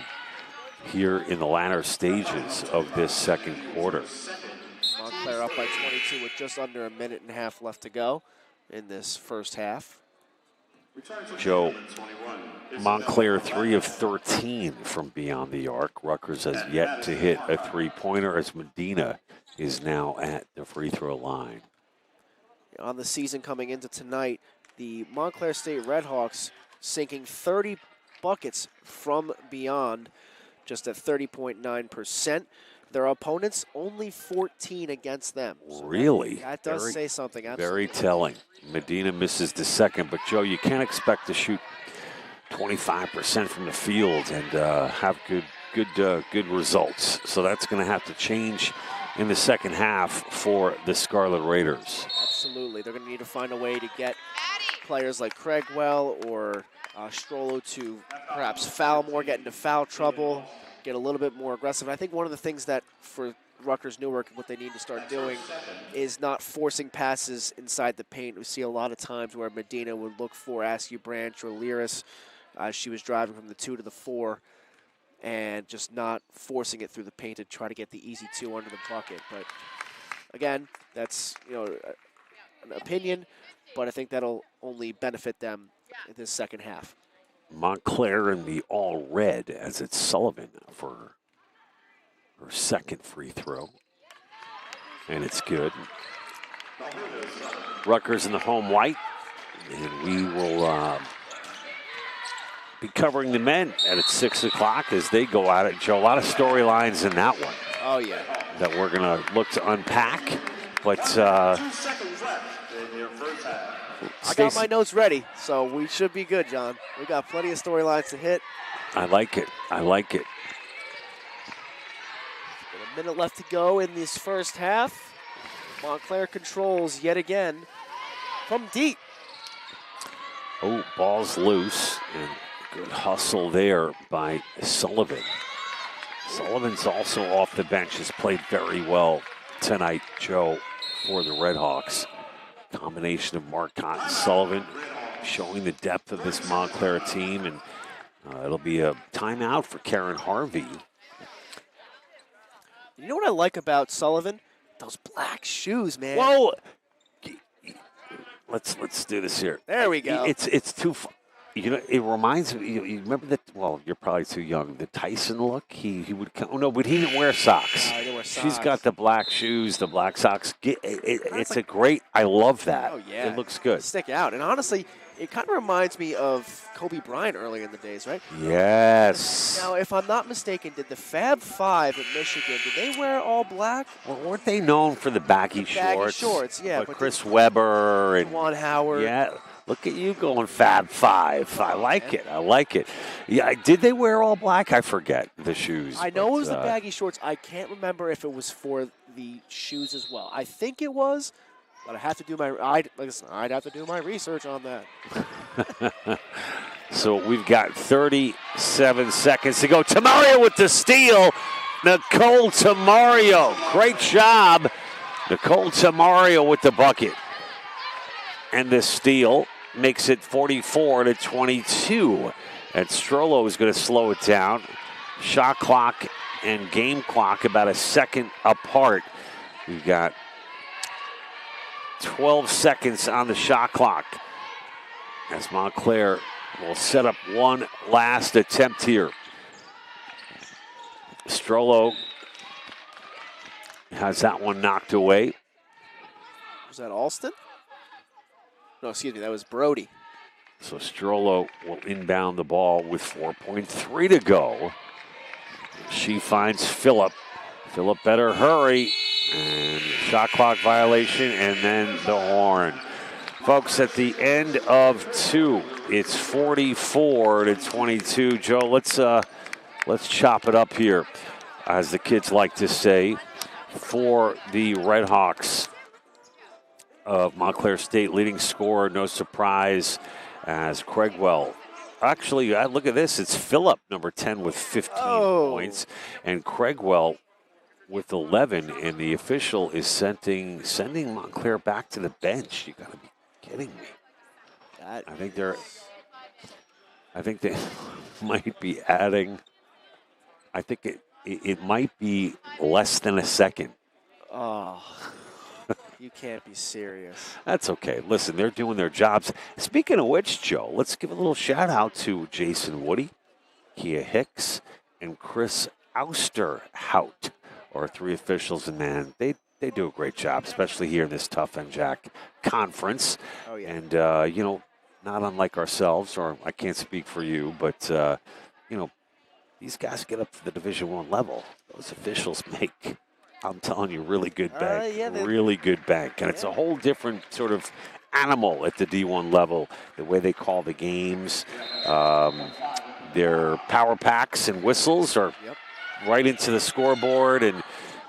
here in the latter stages of this second quarter. Montclair up by 22 with just under a minute and a half left to go in this first half. Joe, Montclair 3 of 13 from beyond the arc. Rutgers has yet to hit a three-pointer as Medina is now at the free throw line. On the season coming into tonight, the Montclair State Redhawks sinking 30 buckets from beyond, just at 30.9%. Their opponents only 14 against them. So really? That does say something. Absolutely. Very telling. Medina misses the second, but Joe, you can't expect to shoot 25% from the field and have good results. So that's going to have to change in the second half for the Scarlet Raiders. Absolutely. They're going to need to find a way to get players like Craigwell or Strollo to perhaps foul more, get into foul trouble, get a little bit more aggressive. I think one of the things that for Rutgers Newark, what they need to start doing is not forcing passes inside the paint. We see a lot of times where Medina would look for Askew Branch or Lyris. She was driving from the 2 to the 4 and just not forcing it through the paint to try to get the easy 2 under the bucket. But again, that's an opinion, but I think that'll only benefit them in this second half. Montclair in the all red as it's Sullivan for her second free throw. And it's good. Rutgers in the home white. And we will be covering the men at 6 o'clock as they go at it. Joe, a lot of storylines in that one. Oh, yeah. That we're going to look to unpack. But 2 seconds left in your first half. I got my notes ready, so we should be good, John. We got plenty of storylines to hit. I like it. I like it. A minute left to go in this first half. Montclair controls yet again from deep. Oh, ball's loose, and good hustle there by Sullivan. Sullivan's also off the bench, has played very well tonight, Joe, for the Redhawks. Combination of Marcotte and Sullivan showing the depth of this Montclair team, and it'll be a timeout for Karen Harvey. You know what I like about Sullivan? Those black shoes, man. Whoa! Let's do this here. There we go. It's too. You know, it reminds me. You remember that? Well, you're probably too young. The Tyson look. He would. Oh no, but he didn't wear socks. He didn't wear socks. She's got the black shoes, the black socks. It's a great. I love that. Oh yeah, it looks good. Stick out, and honestly, it kind of reminds me of Kobe Bryant earlier in the days, right? Yes. Now, if I'm not mistaken, did the Fab Five in Michigan, did they wear all black? Well, weren't they known for the baggy shorts? Baggy shorts, yeah. But Chris Webber and Juwan Howard. Yeah. Look at you going Fab Five. I like it. I like it. Yeah, did they wear all black? I forget the shoes. I know it was the baggy shorts. I can't remember if it was for the shoes as well. I think it was, but I have to do I'd have to do my research on that. So we've got 37 seconds to go. Tamario with the steal. Nicole Tamario. Great job. Nicole Tamario with the bucket. And the steal makes it 44-22. And Strollo is going to slow it down. Shot clock and game clock about a second apart. We've got 12 seconds on the shot clock as Montclair will set up one last attempt here. Strollo has that one knocked away. Was that Alston? No, excuse me, that was Brody. So Strollo will inbound the ball with 4.3 to go. She finds Phillip. Phillip better hurry. And shot clock violation, and then the horn. Folks, at the end of two, it's 44-22. Joe, let's chop it up here, as the kids like to say, for the Red Hawks of Montclair State. Leading scorer, no surprise, as Craigwell. Actually, look at this. It's Phillip, number 10, with 15 points, and Craigwell with 11, and the official is sending Montclair back to the bench. You got to be kidding me. I think they might be adding. I think it might be less than a second. Oh, you can't be serious. That's okay. Listen, they're doing their jobs. Speaking of which, Joe, let's give a little shout out to Jason Woody, Kia Hicks, and Chris Austerhout. Our three officials, and man, they do a great job, especially here in this tough NJAC conference. Oh, yeah. And, not unlike ourselves, or I can't speak for you, but, these guys get up to the Division I level. Those officials make, I'm telling you, really good bank. Really good bank. And it's a whole different sort of animal at the D1 level, the way they call the games. Their power packs and whistles are right into the scoreboard, and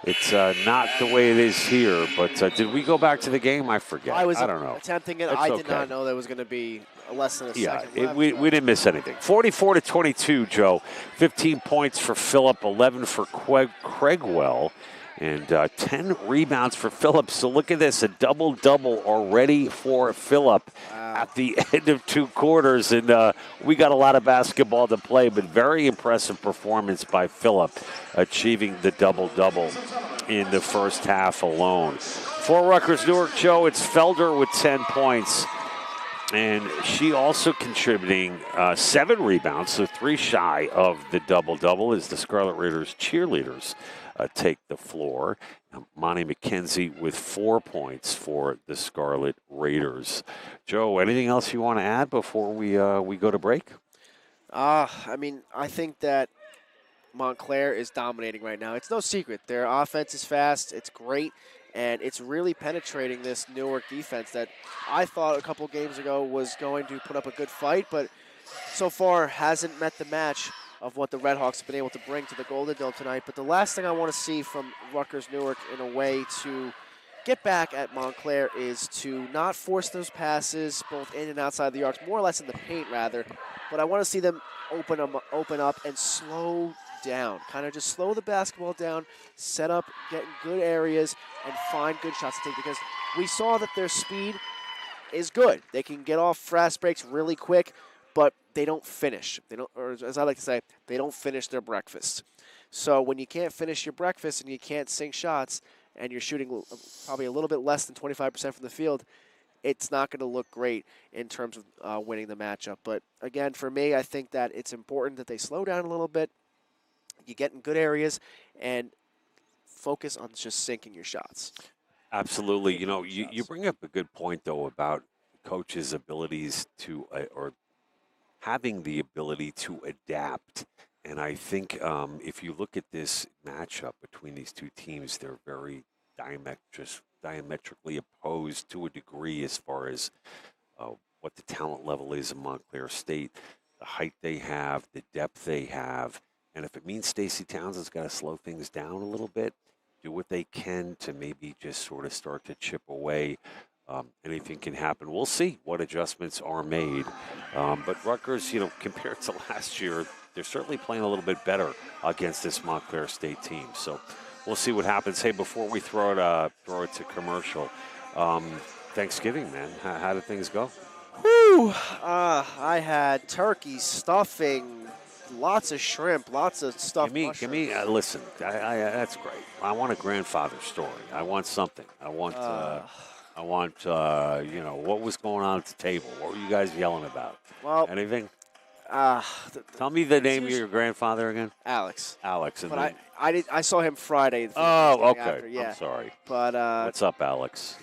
it's not the way it is here. But did we go back to the game? I forget. I don't know. Attempting it. I did not know there was going to be less than a second left. We didn't miss anything. 44-22, Joe. 15 points for Phillip, 11 for Craigwell, and 10 rebounds for Phillip. So look at this, a double-double already for Phillip at the end of two quarters. And we got a lot of basketball to play, but very impressive performance by Phillip, achieving the double-double in the first half alone. For Rutgers Newark, Joe, it's Felder with 10 points. And she also contributing 7 rebounds, so 3 shy of the double-double as the Scarlet Raiders cheerleaders take the floor. Monty McKenzie with 4 points for the Scarlet Raiders. Joe, anything else you want to add before we go to break? I think that Montclair is dominating right now. It's no secret. Their offense is fast. It's great. And it's really penetrating this Newark defense that I thought a couple games ago was going to put up a good fight, but so far hasn't met the match of what the Redhawks have been able to bring to the Golden Dome tonight. But the last thing I want to see from Rutgers Newark in a way to get back at Montclair is to not force those passes both in and outside the arcs, more or less in the paint rather. But I want to see them open up and slow down, kind of just slow the basketball down, set up, get in good areas, and find good shots to take, because we saw that their speed is good. They can get off fast breaks really quick, but they don't finish. They don't, or as I like to say, they don't finish their breakfast. So when you can't finish your breakfast and you can't sink shots, and you're shooting probably a little bit less than 25% from the field, it's not going to look great in terms of winning the matchup. But again, for me, I think that it's important that they slow down a little bit. You get in good areas and focus on just sinking your shots. Absolutely. You know, you bring up a good point, though, about coaches' abilities to or having the ability to adapt. And I think if you look at this matchup between these two teams, they're very diametrically opposed to a degree as far as what the talent level is in Montclair State, the height they have, the depth they have. And if it means Stacey Townsend's got to slow things down a little bit, do what they can to maybe just sort of start to chip away. Anything can happen. We'll see what adjustments are made. But Rutgers, compared to last year, they're certainly playing a little bit better against this Montclair State team. So we'll see what happens. Hey, before we throw it to commercial, Thanksgiving, man, how did things go? Whew. I had turkey, stuffing, lots of shrimp, lots of stuffed Give me. Listen, that's great. I want a grandfather story. I want something. I want. What was going on at the table? What were you guys yelling about? Well, anything? Tell me the name of your grandfather again. Alex. Alex. And but I saw him Friday. Oh, okay. After, yeah. I'm sorry. But what's up, Alex?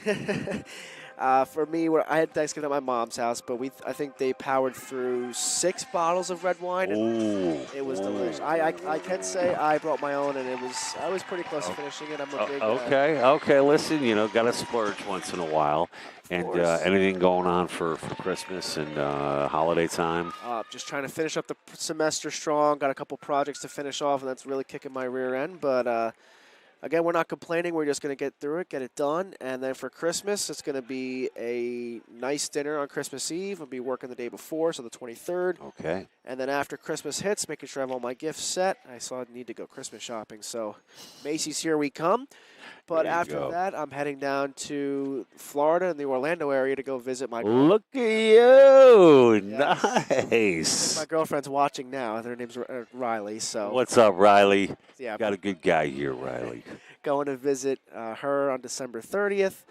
For me, I had Thanksgiving at my mom's house, but I think they powered through 6 bottles of red wine. And it was delicious. I can say I brought my own, and I was pretty close to finishing it. I'm a big okay. Listen, got to splurge once in a while. And anything going on for Christmas and holiday time? Just trying to finish up the semester strong. Got a couple projects to finish off, and that's really kicking my rear end. But again, we're not complaining. We're just going to get through it, get it done. And then for Christmas, it's going to be a nice dinner on Christmas Eve. I'll be working the day before, so the 23rd. Okay. And then after Christmas hits, making sure I have all my gifts set. I need to go Christmas shopping. So Macy's, here we come. But after that, I'm heading down to Florida and the Orlando area to go visit my girlfriend. Look at you. Yes. Nice. My girlfriend's watching now. Her name's Riley. So what's up, Riley? Yeah, got a good guy here, Riley. Going to visit her on December 30th.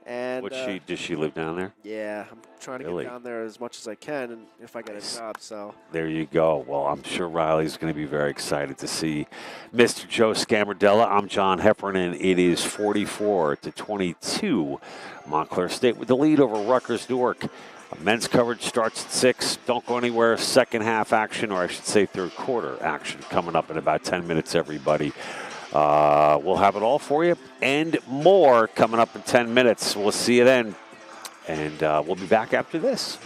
And does she live down there? Yeah, I'm trying to get down there as much as I can, and if I get a job. So there you go. Well, I'm sure Riley's going to be very excited to see Mr. Joe Scamardella. I'm John Heffernan, and it is 44-22. Montclair State with the lead over Rutgers Newark. Men's coverage starts at 6. Don't go anywhere. Second half action, or I should say third quarter action, coming up in about 10 minutes, everybody. We'll have it all for you and more coming up in 10 minutes. We'll see you then. And we'll be back after this.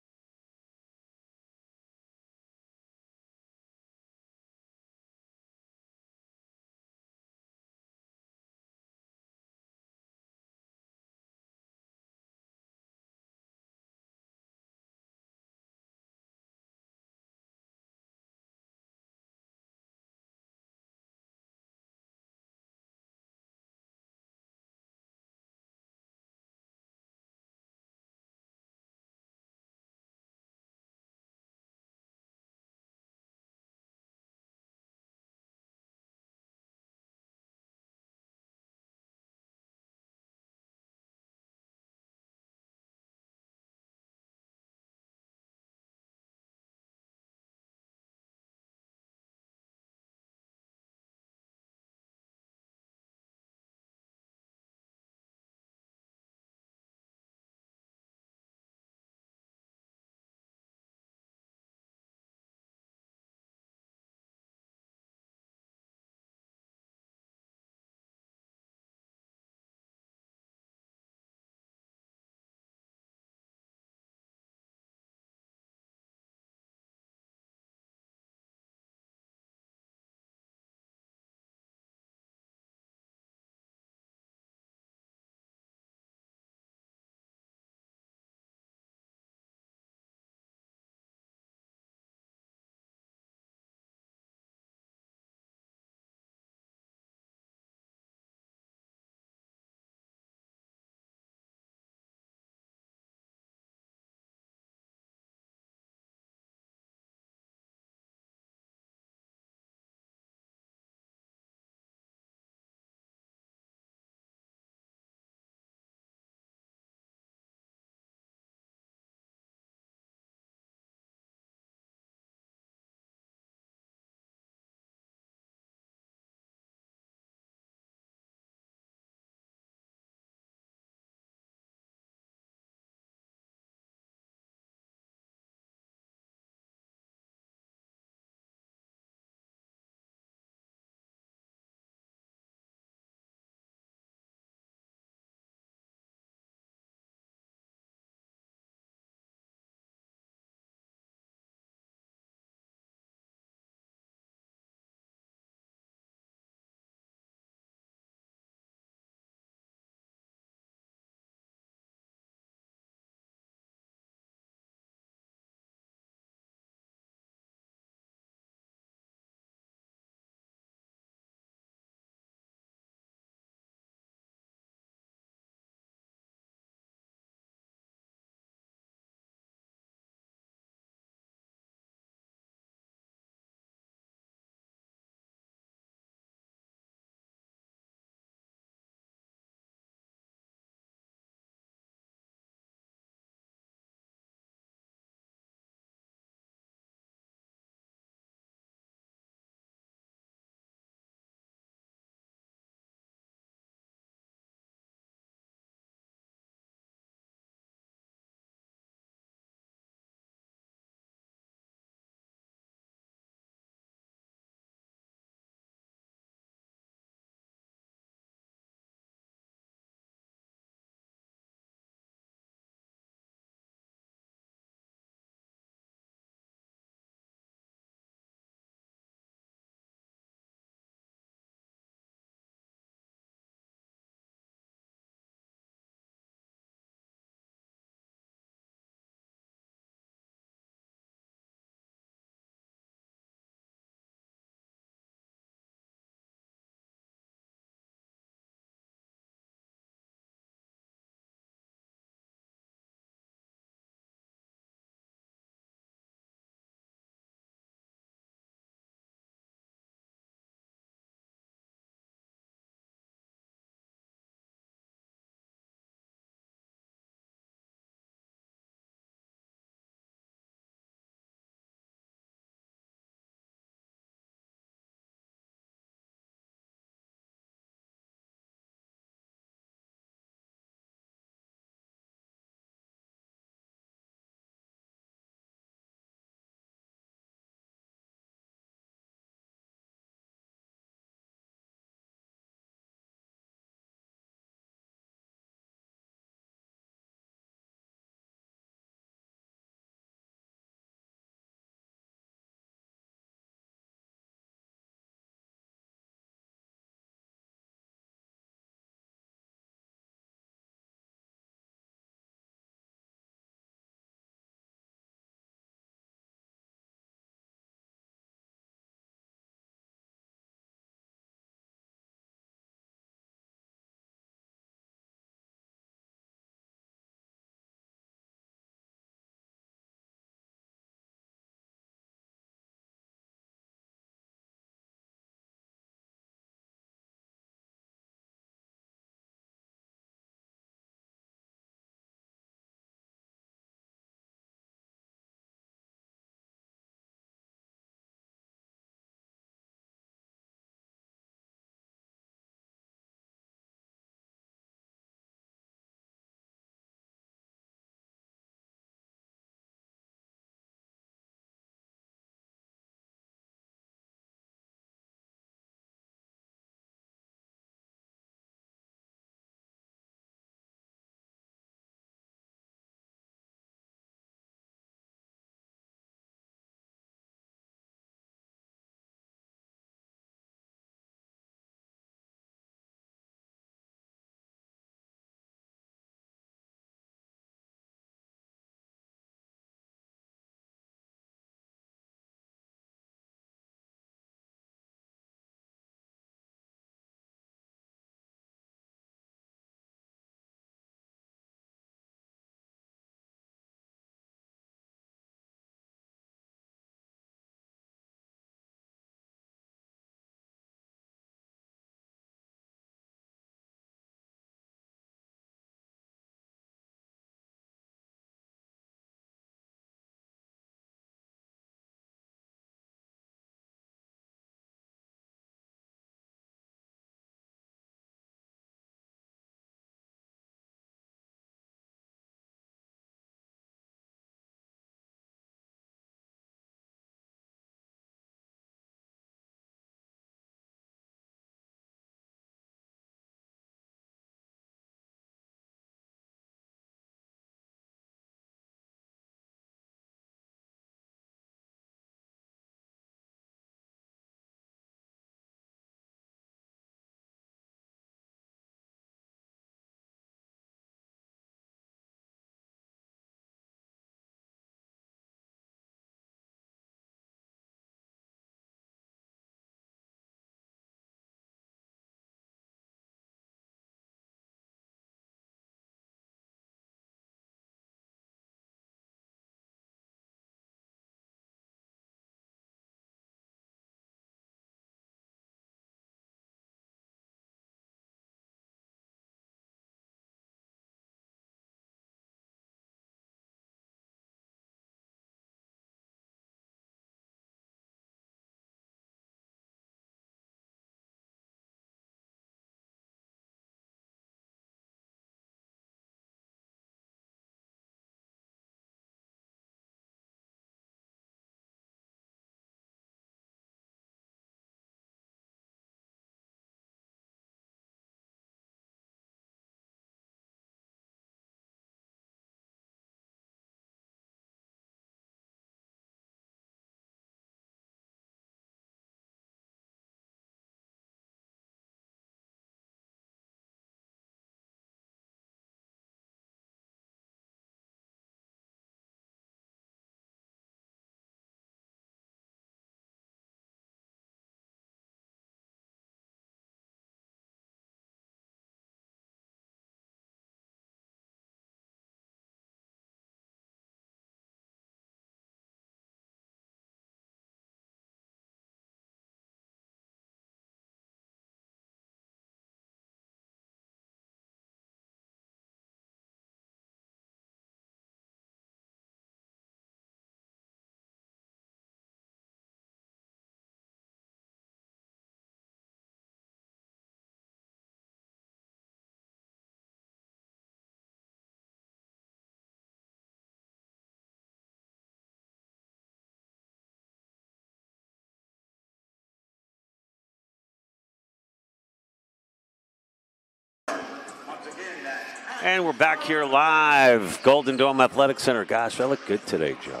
And we're back here live, Golden Dome Athletic Center. Gosh, I look good today, Joe.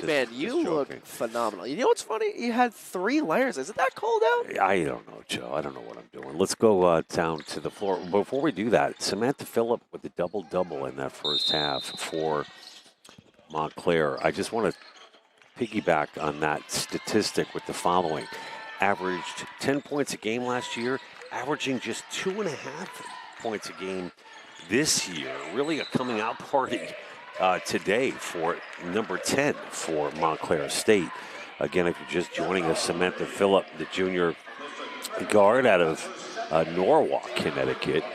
Man, you look phenomenal. You know what's funny? You had 3 layers. Is it that cold out? I don't know, Joe. I don't know what I'm doing. Let's go down to the floor. Before we do that, Samantha Phillip with the double-double in that first half for Montclair. I just want to piggyback on that statistic with the following. Averaged 10 points a game last year, averaging just 2.5 points a game this year. Really a coming out party today for number 10 for Montclair State. Again, if you're just joining us, Samantha Phillip, the junior guard out of Norwalk, Connecticut,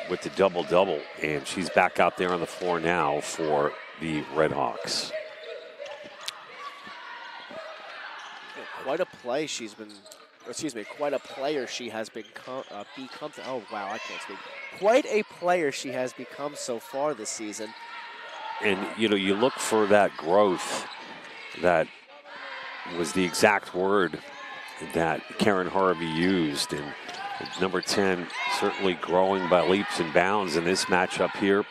with the double-double. And she's back out there on the floor now for the Redhawks. Quite a play she's been, quite a player she has become. Oh, wow, I can't speak. Quite a player she has become so far this season. And, you know, you look for that growth. That was the exact word that Karen Harvey used. And number 10 certainly growing by leaps and bounds in this matchup here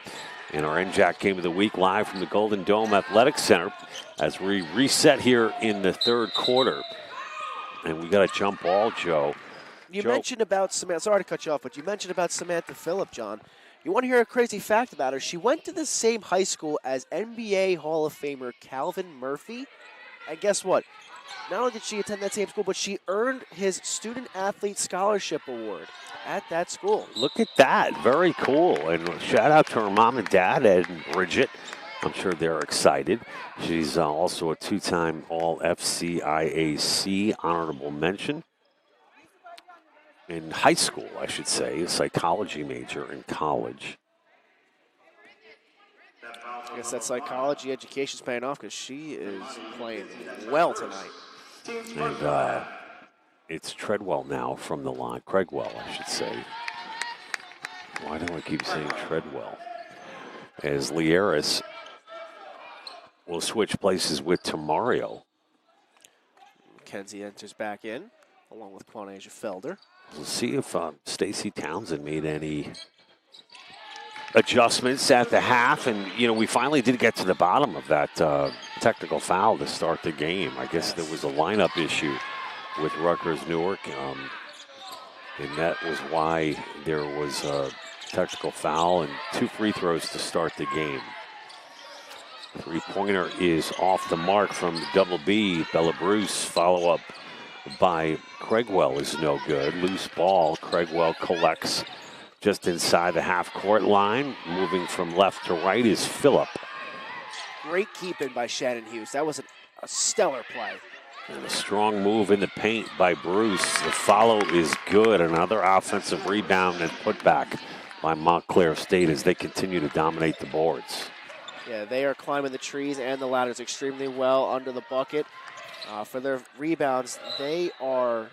in our NJAC Game of the Week, live from the Golden Dome Athletic Center as we reset here in the third quarter. And we got a jump ball, Joe. You mentioned about Samantha, sorry to cut you off, but you mentioned about Samantha Phillip, John. You want to hear a crazy fact about her? She went to the same high school as NBA Hall of Famer Calvin Murphy. And guess what? Not only did she attend that same school, but she earned his Student Athlete Scholarship Award at that school. Look at that. Very cool. And shout out to her mom and dad, Ed and Bridget. I'm sure they're excited. She's also a 2-time All-FCIAC honorable mention. In high school, I should say, a psychology major in college. I guess that psychology education is paying off because she is playing well tonight. And it's Treadwell now from the line. Craigwell, I should say. Why do I keep saying Treadwell? As Lieris will switch places with Tamario. Mackenzie enters back in, along with Quanasia Felder. We'll see if Stacey Townsend made any adjustments at the half. And, you know, we finally did get to the bottom of that technical foul to start the game. I guess there was a lineup issue with Rutgers Newark. And that was why there was a technical foul and 2 free throws to start the game. Three-pointer is off the mark from WB. Bella Bruce, follow-up by Craigwell is no good. Loose ball. Craigwell collects just inside the half-court line. Moving from left to right is Phillip. Great keeping by Shannon Hughes. That was a stellar play. And a strong move in the paint by Bruce. The follow is good. Another offensive rebound and putback by Montclair State as they continue to dominate the boards. Yeah, they are climbing the trees and the ladders extremely well under the bucket. For their rebounds, they are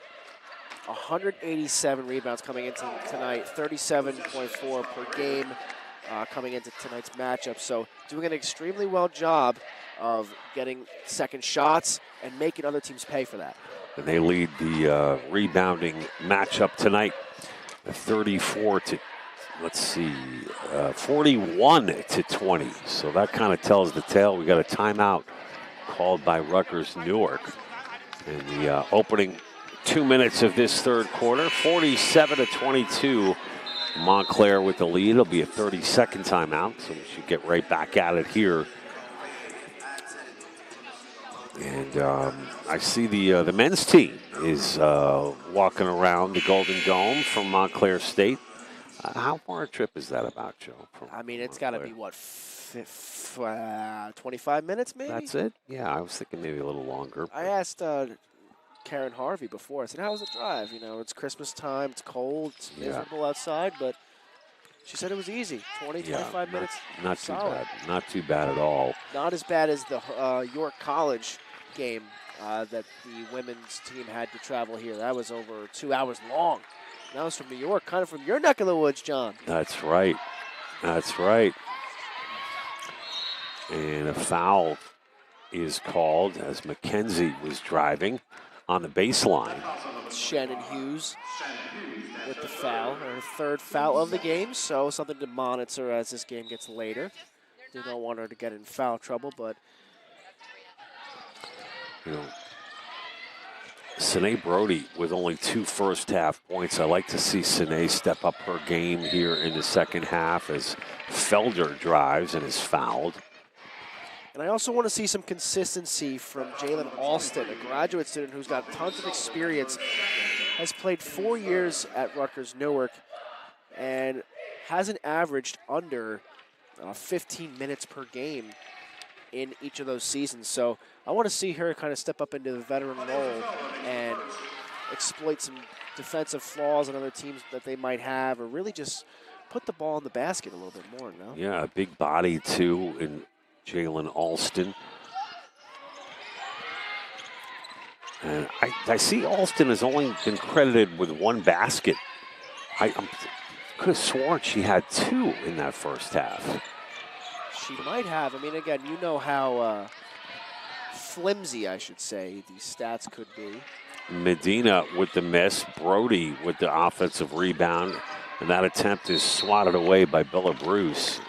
187 rebounds coming into tonight, 37.4 per game coming into tonight's matchup. So doing an extremely well job of getting second shots and making other teams pay for that. And they lead the rebounding matchup tonight, 34 to 41 to 20. So that kind of tells the tale. We got a timeout called by Rutgers Newark in the opening 2 minutes of this third quarter. 47 to 22. Montclair with the lead. It'll be a 30-second timeout, so we should get right back at it here. And I see the men's team is walking around the Golden Dome from Montclair State. How far a trip is that about, Joe? I mean, it's got to be, 25 minutes maybe? That's it? Yeah, I was thinking maybe a little longer. I asked Karen Harvey before. I said, how was the drive? You know, it's Christmas time. It's cold. It's miserable outside. But she said it was easy. 25 minutes. Not too bad. Not too bad at all. Not as bad as the York College game that the women's team had to travel here. That was over 2 hours long. That was from New York, kind of from your neck of the woods, John. That's right. That's right. And a foul is called as Mackenzie was driving on the baseline. Shannon Hughes with the foul, her third foul of the game, so something to monitor as this game gets later. They don't want her to get in foul trouble, but you know, Sine Brody with only 2 first-half points. I like to see Sine step up her game here in the second half as Felder drives and is fouled. and I also want to see some consistency from Jalen Alston, a graduate student who's got tons of experience, has played 4 years at Rutgers Newark, and hasn't averaged under 15 minutes per game in each of those seasons. So I want to see her kind of step up into the veteran role and exploit some defensive flaws on other teams that they might have, or really just put the ball in the basket a little bit more, no? Yeah, a big body, too, in Jalen Alston. And I see Alston has only been credited with 1 basket. I could have sworn she had 2 in that first half. She might have. I mean, again, you know how flimsy, I should say, these stats could be. Medina with the miss, Brody with the offensive rebound, and that attempt is swatted away by Bella Bruce.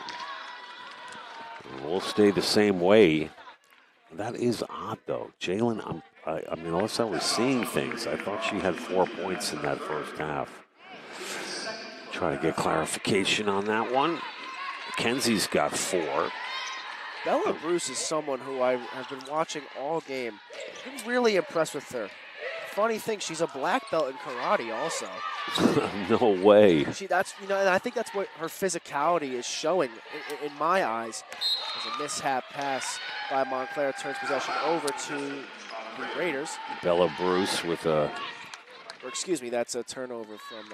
We'll stay the same way. That is odd, though. Jalen, I mean, unless I was seeing things, I thought she had 4 points in that first half. Try to get clarification on that one. Mackenzie's got 4. Bella Bruce is someone who I have been watching all game. I'm really impressed with her. Funny thing, she's a black belt in karate also. No way. That's and I think that's what her physicality is showing in my eyes. There's a mishap pass by Montclair, turns possession over to the Raiders. Bella Bruce with a... Or excuse me, that's a turnover from...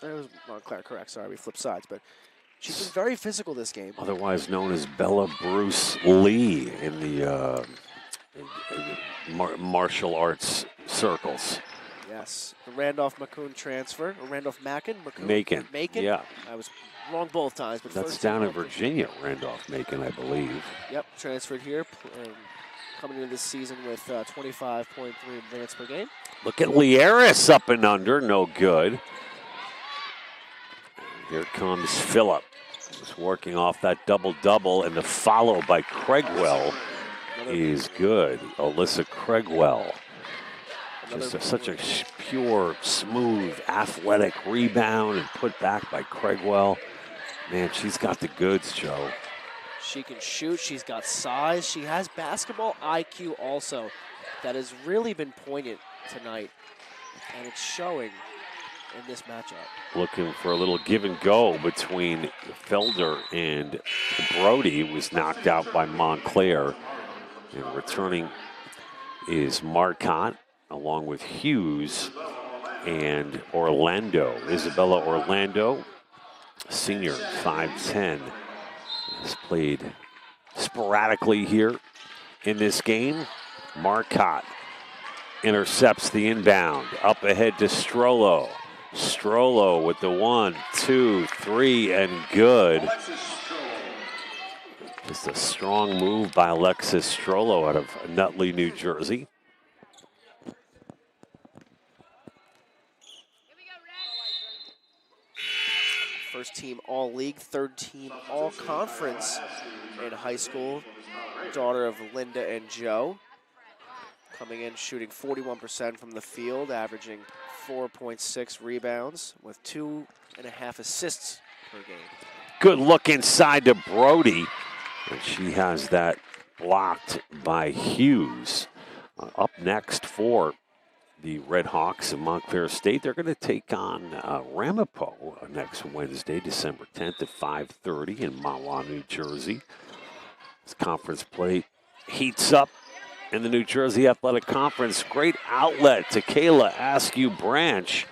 That was Montclair, correct. Sorry, we flipped sides, but she's been very physical this game. Otherwise known as Bella Bruce Lee in the martial arts circles. Yes, the Randolph-Macon transfer, or Randolph-Macon? Macon. Yeah. I was wrong both times. But that's down in Virginia, Randolph-Macon, I believe. Yep, transferred here, coming into this season with 25.3 advance per game. Look at Lieris up and under, no good. Here comes Phillip, who's working off that double-double, and the follow by Craigwell is good. Alyssa Craigwell. Just such a pure, smooth, athletic rebound and put back by Craigwell. Man, she's got the goods, Joe. She can shoot. She's got size. She has basketball IQ also. That has really been poignant tonight, and it's showing in this matchup. Looking for a little give and go between Felder and Brody, was knocked out by Montclair. And returning is Marcotte, along with Hughes and Orlando. Isabella Orlando, senior, 5'10", has played sporadically here in this game. Marcotte intercepts the inbound. Up ahead to Strollo. Strollo with the 1, 2, 3, and good. Just a strong move by Alexis Strollo out of Nutley, New Jersey. First team All-League, third team All-Conference in high school. Daughter of Linda and Joe. Coming in shooting 41% from the field, averaging 4.6 rebounds with 2.5 assists per game. Good look inside to Brody. And she has that blocked by Hughes. Up next for the Red Hawks of Montclair State, they're going to take on Ramapo next Wednesday, December 10th at 5:30 in Mahwah, New Jersey. This conference play heats up in the New Jersey Athletic Conference. Great outlet to Kayla Askew Branch.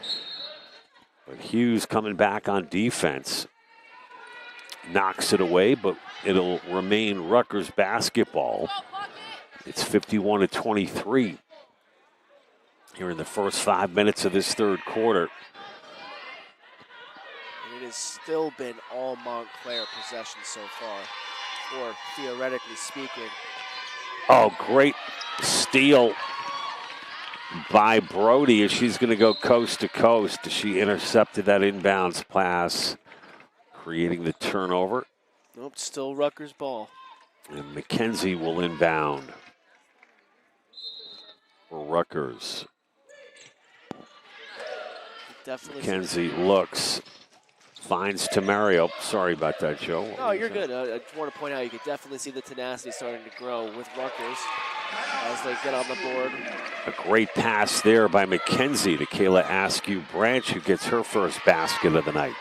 But Hughes coming back on defense. Knocks it away, but it'll remain Rutgers basketball. It's 51-23 here in the first 5 minutes of this third quarter. And it has still been all Montclair possession so far, or theoretically speaking. Oh, great steal by Brody as she's going to go coast to coast. She intercepted that inbounds pass, creating the turnover. Nope, still Rutgers ball. And McKenzie will inbound for Rutgers. Definitely. McKenzie looks, finds Tamario. Sorry about that, Joe. No, you're good. I just want to point out you can definitely see the tenacity starting to grow with Rutgers as they get on the board. A great pass there by McKenzie to Kayla Askew-Branch, who gets her first basket of the night.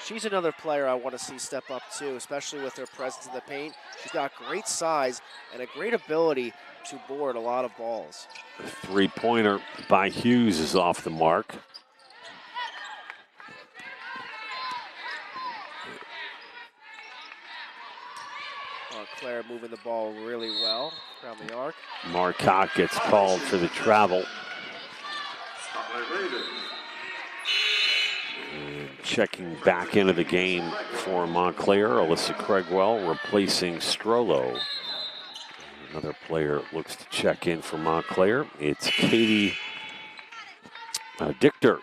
She's another player I want to see step up too, especially with her presence in the paint. She's got great size and a great ability to board a lot of balls. The three-pointer by Hughes is off the mark. Montclair moving the ball really well around the arc. Marcotte gets called for the travel. Scarlet Raiders. And checking back into the game for Montclair, Alyssa Craigwell replacing Strollo. Another player looks to check in for Montclair. It's Katie Dichter,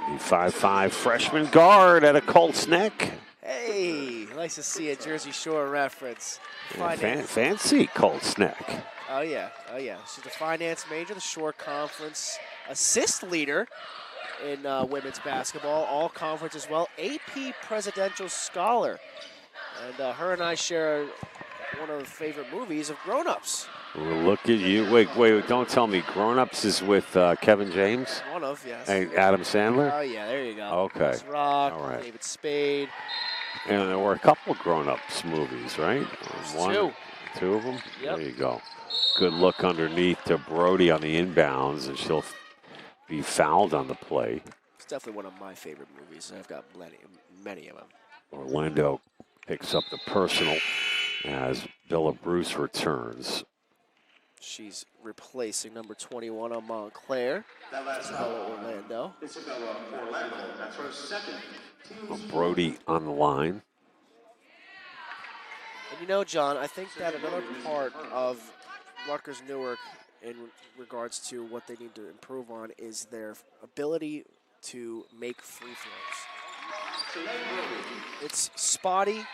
the 5'5" freshman guard at a Colts neck. Hey, nice to see a Jersey Shore reference. Fancy Colts neck. Oh yeah. She's a finance major, the Shore Conference assist leader in women's basketball, all conference as well. AP Presidential Scholar. And her and I share one of the favorite movies of Grown Ups. Well, look at you. Wait, don't tell me. Grown Ups is with Kevin James? One of, yes. Hey, Adam Sandler? Oh, yeah, there you go. Okay. Chris Rock, All right. David Spade. And there were a couple of Grown Ups movies, right? Two of them? Yep. There you go. Good look underneath to Brody on the inbounds, and she'll be fouled on the play. It's definitely one of my favorite movies. I've got many of them. Orlando picks up the personal as Bella Bruce returns. She's replacing number 21 on Montclair. Isabella Orlando. Isabella Orlando. That's her second. Brody on the line. And you know, John, I think that another part of Rutgers Newark in regards to what they need to improve on is their ability to make free throws. It's spotty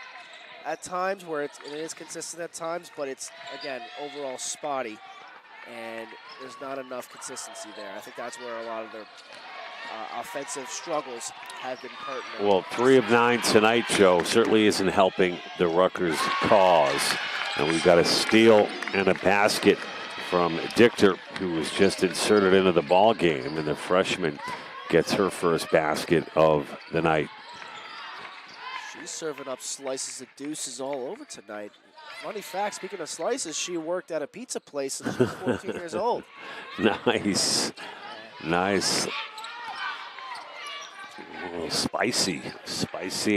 at times, where it is consistent at times, but it's, again, overall spotty, and there's not enough consistency there. I think that's where a lot of their offensive struggles have been pertinent. Well, 3 of 9 tonight, Joe, certainly isn't helping the Rutgers cause. And we've got a steal and a basket from Dichter, who was just inserted into the ball game, and the freshman gets her first basket of the night. She's serving up slices of deuces all over tonight. Funny fact, speaking of slices, she worked at a pizza place since she was 14 years old. Nice. A little spicy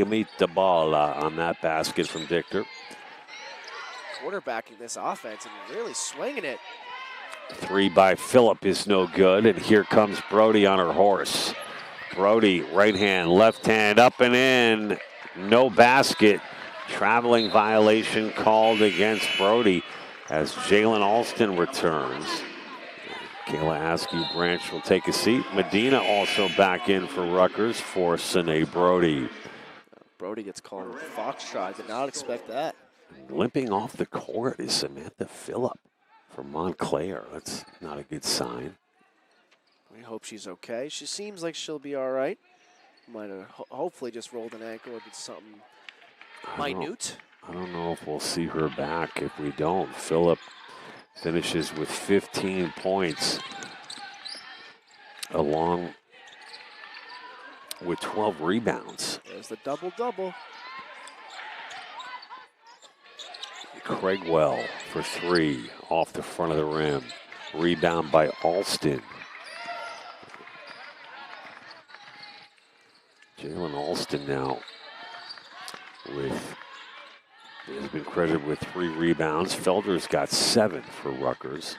meatball on that basket from Dichter. Quarterbacking this offense and really swinging it. 3 by Phillip is no good, and here comes Brody on her horse. Brody, right hand, left hand, up and in. No basket. Traveling violation called against Brody as Jalen Alston returns. Kayla Askew-Branch will take a seat. Medina also back in for Rutgers for Sine Brody. Brody gets called a foxtrot. Did not expect that. Limping off the court is Samantha Phillip from Montclair. That's not a good sign. We hope she's okay. She seems like she'll be all right. Might have hopefully just rolled an ankle or did something minute. I don't know if we'll see her back. If we don't, Phillip finishes with 15 points along with 12 rebounds. There's the double-double. Craigwell for 3 off the front of the rim. Rebound by Alston. Jalen Alston now has been credited with 3 rebounds. Felder's got 7 for Rutgers.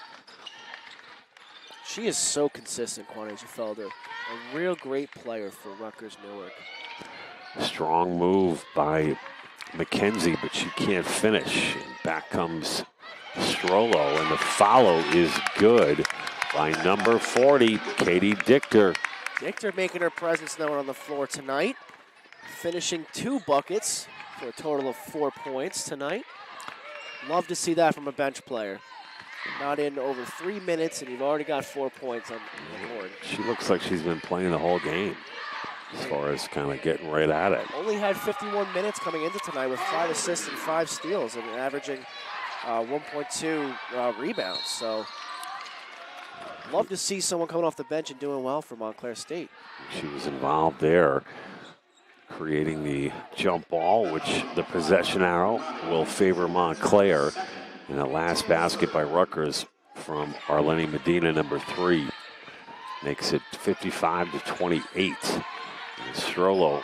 She is so consistent, Quanasia Felder. A real great player for Rutgers Newark. Strong move by McKenzie, but she can't finish. And back comes Strollo, and the follow is good by number 40, Katie Dichter. Dichter making her presence known on the floor tonight, finishing 2 buckets for a total of 4 points tonight. Love to see that from a bench player. Not in over 3 minutes, and you've already got 4 points on the board. She looks like she's been playing the whole game as far as kind of getting right at it. Only had 51 minutes coming into tonight with 5 assists and 5 steals and averaging 1.2 rebounds. So love to see someone coming off the bench and doing well for Montclair State. She was involved there, creating the jump ball, which the possession arrow will favor Montclair. And the last basket by Rutgers from Arlene Medina, number 3, makes it 55-28. And Strollo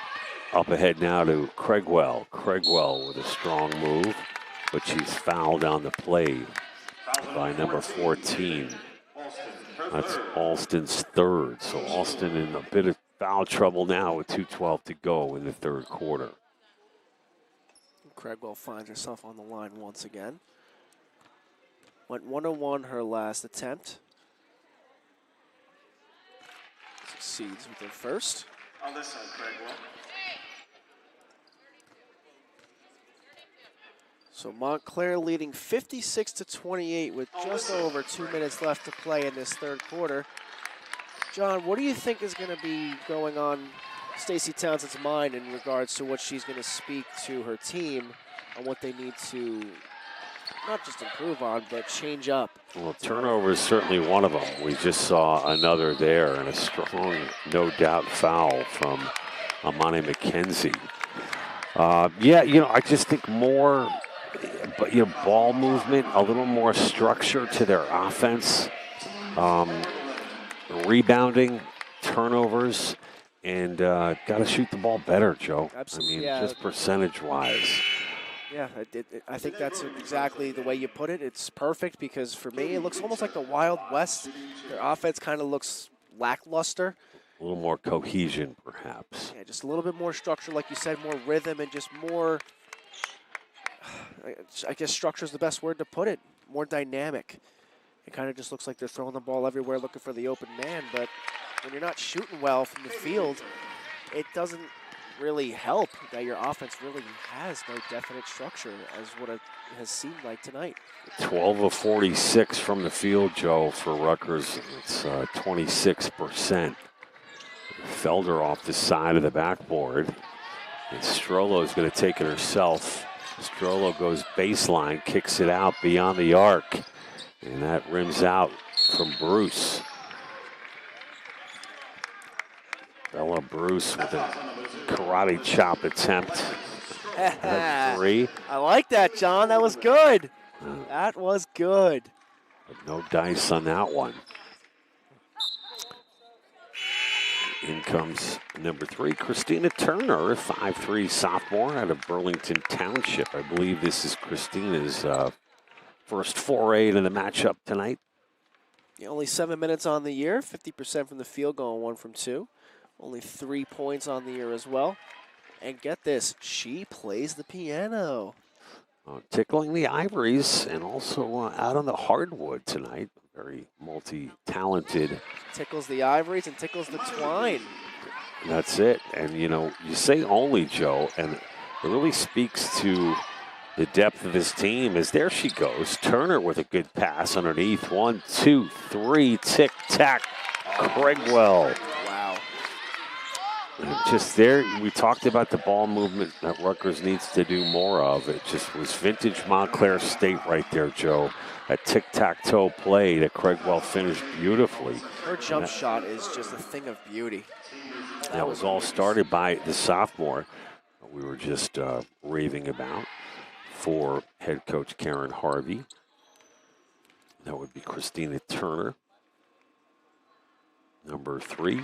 up ahead now to Craigwell. Craigwell with a strong move, but she's fouled on the play by number 14. That's Alston's 3rd. So Alston in a bit of foul trouble now with 2:12 to go in the 3rd quarter. Craigwell finds herself on the line once again. Went 1-1 her last attempt. Succeeds with her first. On this side, Craigwell. So Montclair leading 56-28 with just over 2 minutes left to play in this 3rd quarter. John, what do you think is going to be going on Stacey Townsend's mind in regards to what she's going to speak to her team on what they need to not just improve on, but change up? Well, turnover is certainly one of them. We just saw another there, and a strong, no doubt, foul from Amani McKenzie. Yeah, I just think more, but ball movement, a little more structure to their offense, rebounding, turnovers, and got to shoot the ball better, Joe. Absolutely, just percentage-wise. Yeah, I think that's exactly the way you put it. It's perfect because for me, it looks almost like the Wild West. Their offense kind of looks lackluster. A little more cohesion, perhaps. Yeah, just a little bit more structure, like you said, more rhythm and just more, I guess structure is the best word to put it, more dynamic. It kind of just looks like they're throwing the ball everywhere looking for the open man, but when you're not shooting well from the field, it doesn't really help that your offense really has no definite structure as what it has seemed like tonight. 12 of 46 from the field, Joe, for Rutgers. It's 26%. Felder off the side of the backboard. And Strollo is going to take it herself. Strollo goes baseline, kicks it out beyond the arc. And that rims out from Bruce. Bella Bruce with a karate chop attempt at 3. I like that, John. That was good. That was good. But no dice on that one. In comes number 3, Christina Turner, 5'3" sophomore out of Burlington Township. I believe this is Christina's first foray into the matchup tonight. Yeah, only 7 minutes on the year, 50% from the field, going 1 from 2. Only 3 points on the year as well. And get this, she plays the piano. Tickling the ivories and also out on the hardwood tonight. Very multi-talented. Tickles the ivories and tickles the twine. That's it. And, you say only, Joe, and it really speaks to the depth of this team as there she goes. Turner with a good pass underneath. 1, 2, 3, tick-tack. Craigwell. Wow. And just there, we talked about the ball movement that Rutgers needs to do more of. It just was vintage Montclair State right there, Joe. A tic-tac-toe play that Craigwell finished beautifully. Her jump shot is just a thing of beauty. That was all started by the sophomore we were just raving about for head coach Karen Harvey. That would be Christina Turner, number 3.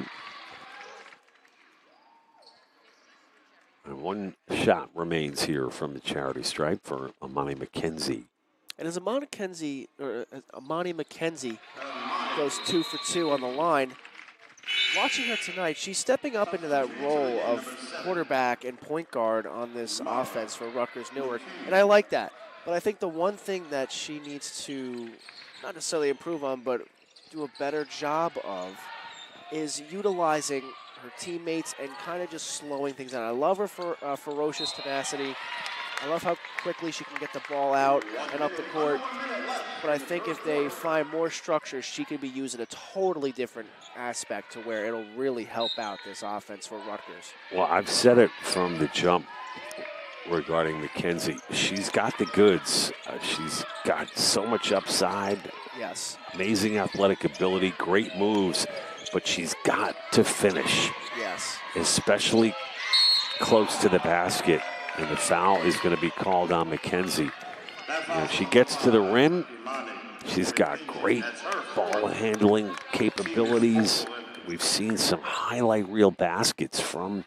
And 1 shot remains here from the charity stripe for Amani McKenzie. And as Amani McKenzie goes 2 for 2 on the line, watching her tonight, she's stepping up into that role of quarterback and point guard on this offense for Rutgers Newark, and I like that. But I think the one thing that she needs to not necessarily improve on, but do a better job of is utilizing her teammates and kind of just slowing things down. I love her for ferocious tenacity. I love how quickly she can get the ball out and up the court. But I think if they find more structure, she could be used in a totally different aspect to where it'll really help out this offense for Rutgers. Well, I've said it from the jump regarding Mackenzie. She's got the goods. She's got so much upside. Yes. Amazing athletic ability, great moves, but she's got to finish. Yes. Especially close to the basket. And the foul is going to be called on Mackenzie. She gets to the rim. She's got great ball handling capabilities. We've seen some highlight reel baskets from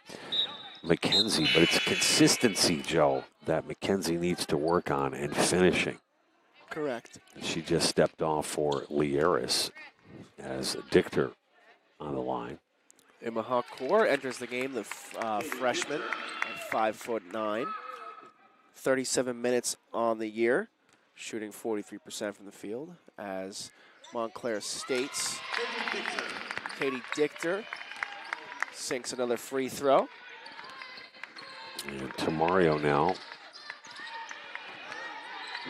Mackenzie, but it's consistency, Joe, that Mackenzie needs to work on and finishing. Correct. She just stepped off for Lieris as Dichter on the line. Emma Kaur enters the game, the freshman at 5'9", 37 minutes on the year, shooting 43% from the field. As Montclair State's Katie Dichter sinks another free throw. And Tamario now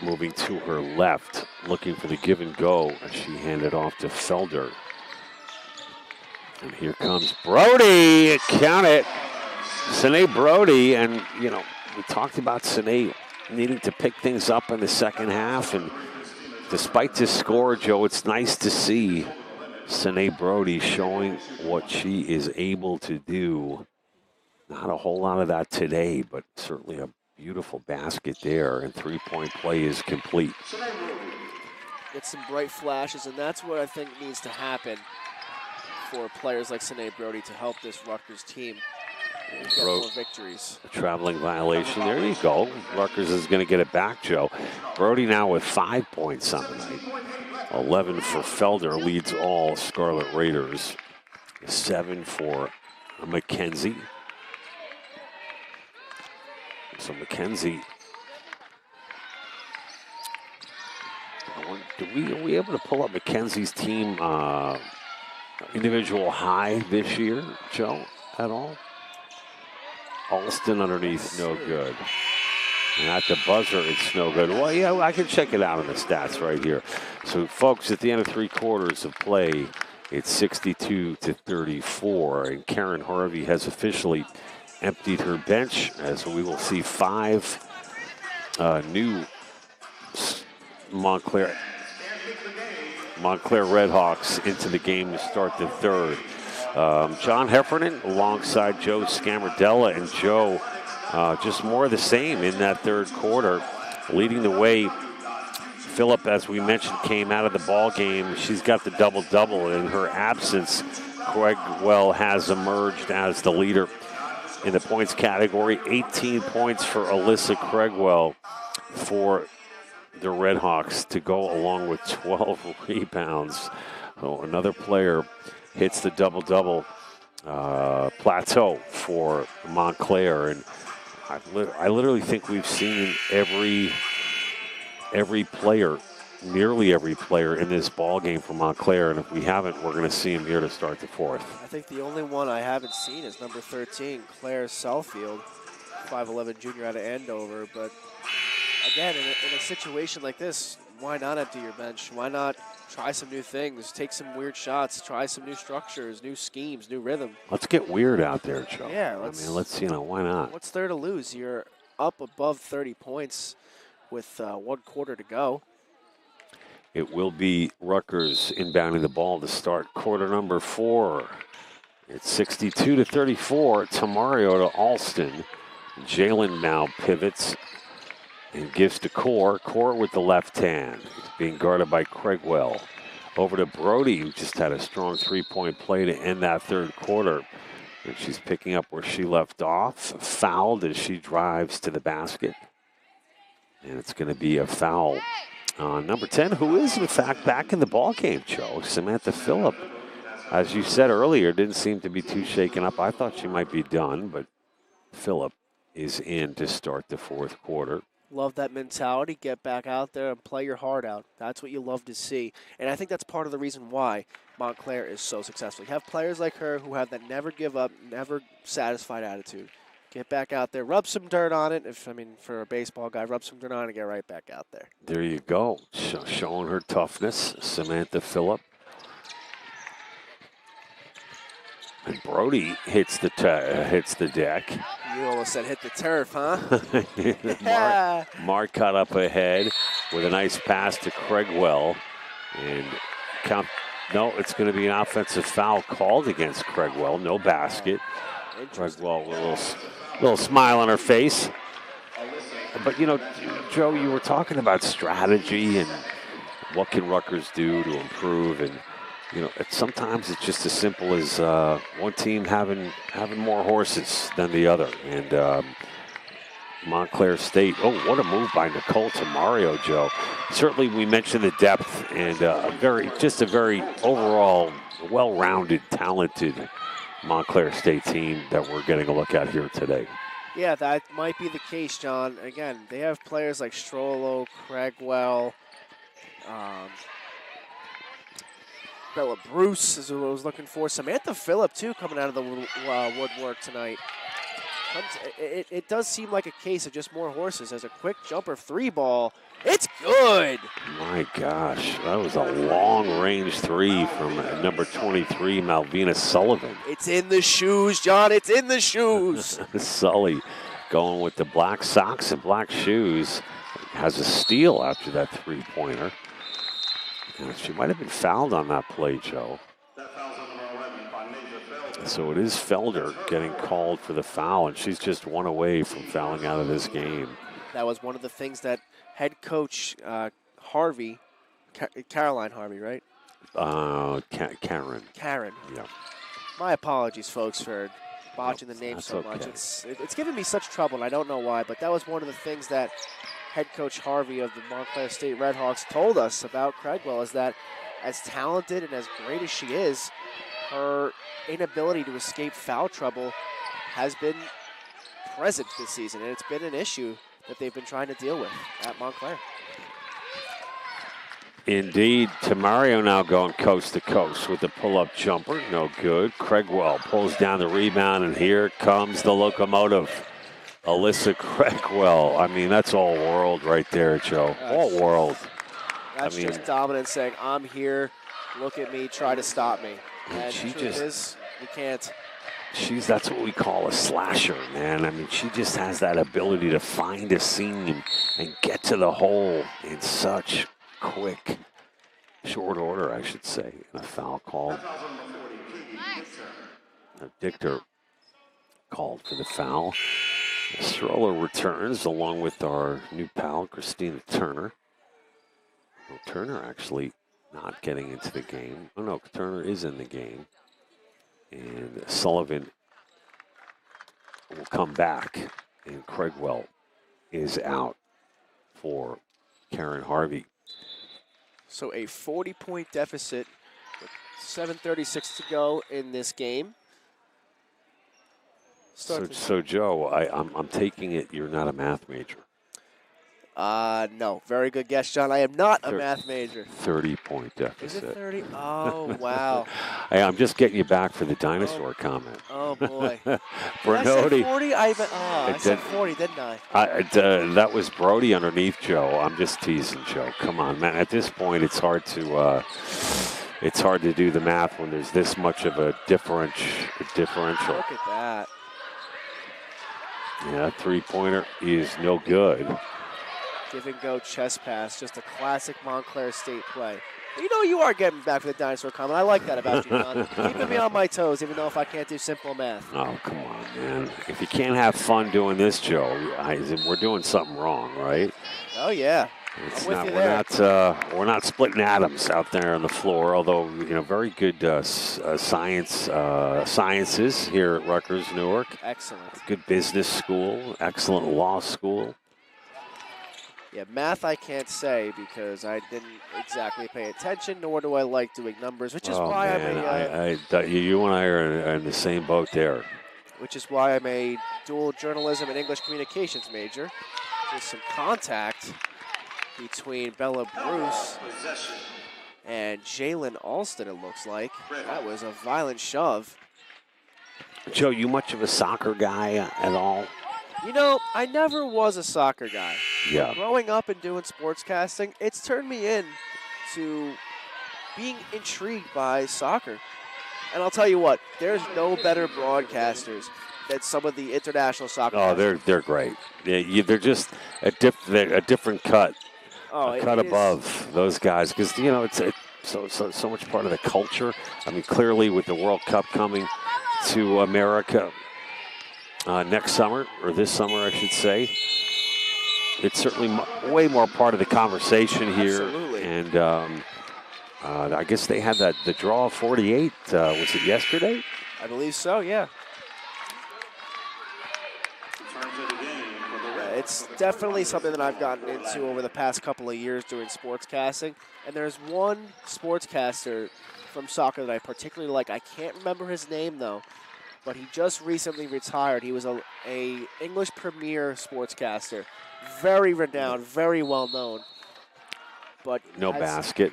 moving to her left, looking for the give and go as she handed off to Felder. And here comes Brody, count it. Sine Brody, and you know, we talked about Sine needing to pick things up in the second half, and despite this score, Joe, it's nice to see Sine Brody showing what she is able to do. Not a whole lot of that today, but certainly a beautiful basket there, and three-point play is complete. Get some bright flashes, and that's what I think needs to happen for players like Sine Brody to help this Rutgers team get more victories. A traveling violation. There you go. Rutgers is going to get it back, Joe. Brody now with 5 points on the night. 11 for Felder, leads all Scarlet Raiders. 7 for Mackenzie. So Mackenzie, are we able to pull up Mackenzie's team individual high this year, Joe, at all? Alston underneath, no good. And at the buzzer, it's no good. Well, yeah, I can check it out in the stats right here. So, folks, at the end of 3 quarters of play, it's 62-34, and Karen Harvey has officially emptied her bench, as we will see 5 new Montclair Redhawks into the game to start the third. John Heffernan alongside Joe Scamardella, and Joe just more of the same in that third quarter, leading the way. Phillip, as we mentioned, came out of the ball game. She's got the double-double. In her absence, Craigwell has emerged as the leader in the points category. 18 points for Alyssa Craigwell for the Redhawks to go along with 12 rebounds. So another player hits the double-double plateau for Montclair. And I literally think we've seen every player, nearly every player in this ball game for Montclair. And if we haven't, we're going to see him here to start the fourth. I think the only one I haven't seen is number 13, Claire Southfield, 5'11" junior out of Andover. But again, in a situation like this, why not empty your bench? Why not try some new things, take some weird shots, try some new structures, new schemes, new rhythm? Let's get weird out there, Joe. Yeah, let's, why not? What's there to lose? You're up above 30 points with 1 quarter to go. It will be Rutgers inbounding the ball to start quarter number 4. It's 62-34. Tamario to Alston. Jalen now pivots and gives to Core. Core with the left hand. He's being guarded by Craigwell. Over to Brody, who just had a strong 3-point play to end that third quarter. And she's picking up where she left off. Fouled as she drives to the basket. And it's going to be a foul on number 10, who is, in fact, back in the ball game, Joe. Samantha Phillip as you said earlier, didn't seem to be too shaken up. I thought she might be done, but Phillip is in to start the fourth quarter. Love that mentality. Get back out there and play your heart out. That's what you love to see. And I think that's part of the reason why Montclair is so successful. You have players like her who have that never give up, never satisfied attitude. Get back out there, rub some dirt on it. For a baseball guy, rub some dirt on it and get right back out there. There you go. Showing her toughness, Samantha Phillip. And Brody hits the deck. You almost said hit the turf, huh? Mark cut up ahead with a nice pass to Craigwell. And no, it's going to be an offensive foul called against Craigwell. No basket. Craigwell with a little smile on her face. But, Joe, you were talking about strategy and what can Rutgers do to improve. And, sometimes it's just as simple as one team having more horses than the other. And Montclair State, what a move by Nicole Tamario, Joe. Certainly we mentioned the depth and a very overall well-rounded, talented Montclair State team that we're getting a look at here today. Yeah, that might be the case, John. Again, they have players like Strollo, Craigwell, Bella Bruce is who I was looking for. Samantha Phillip, too, coming out of the woodwork tonight. It does seem like a case of just more horses. As a quick jumper 3-ball, it's good. My gosh, that was a long-range 3 from number 23, Malvina Sullivan. It's in the shoes, John. It's in the shoes. Sully going with the black socks and black shoes. Has a steal after that 3-pointer. She might have been fouled on that play, Joe. So it is Felder getting called for the foul, and she's just one away from fouling out of this game. That was one of the things that head coach Harvey, Caroline Harvey, right? Karen. Karen. Yeah. My apologies, folks, for botching the name so much. It's given me such trouble, and I don't know why, but that was one of the things that head coach Harvey of the Montclair State Redhawks told us about Craigwell, is that as talented and as great as she is, her inability to escape foul trouble has been present this season, and it's been an issue that they've been trying to deal with at Montclair. Indeed, Tamario now going coast to coast with the pull-up jumper. No good. Craigwell pulls down the rebound, and here comes the locomotive. Alyssa Craigwell. That's all world right there, Joe. All world. That's just dominance saying, I'm here, look at me, try to stop me. And the truth is, you can't. That's what we call a slasher, man. She just has that ability to find a seam and get to the hole in such quick, short order, I should say. And a foul called. Dichter called for the foul. Stroller returns along with our new pal, Christina Turner. Well, Turner actually not getting into the game. Oh, no, Turner is in the game. And Sullivan will come back, and Craigwell is out for Karen Harvey. So a 40-point deficit with 7:36 to go in this game. So Joe, I'm taking it you're not a math major. No. Very good guess, John. I am not a math major. 30-point deficit. Is it 30? Oh, wow. Hey, I'm just getting you back for the dinosaur comment. Oh, boy. Brody. I said 40, didn't I? That was Brody underneath Joe. I'm just teasing Joe. Come on, man. At this point, it's hard to do the math when there's this much of a differential. Look at that. Yeah, 3-pointer is no good. Give and go chest pass, just a classic Montclair State play. You are getting back for the dinosaur comment. I like that about you, John. Keeping me on my toes, even though if I can't do simple math. Oh, come on, man. If you can't have fun doing this, Joe, we're doing something wrong, right? Oh, yeah. We're not splitting atoms out there on the floor, although, very good sciences here at Rutgers Newark. Excellent. Good business school, excellent law school. Yeah, math I can't say because I didn't exactly pay attention, nor do I like doing numbers, which is why you and I are in the same boat there. I'm a dual journalism and English communications major. There's some contact between Bella Bruce and Jalen Alston, it looks like. That was a violent shove. Joe, you much of a soccer guy at all? You know, I never was a soccer guy. Yeah. But growing up and doing sportscasting, it's turned me in to being intrigued by soccer. And I'll tell you what, there's no better broadcasters than some of the international soccer. Oh, they're great. They're just a different cut. A cut above those guys, because it's so much part of the culture. I mean, clearly with the World Cup coming to America next summer, or this summer, I should say, it's certainly way more part of the conversation here. Absolutely. And I guess they had the draw of 48. Was it yesterday? I believe so. Yeah. It's definitely something that I've gotten into over the past couple of years doing sportscasting. And there's one sportscaster from soccer that I particularly like. I can't remember his name, though, but he just recently retired. He was a English premier sportscaster. Very renowned, very well known. But no basket.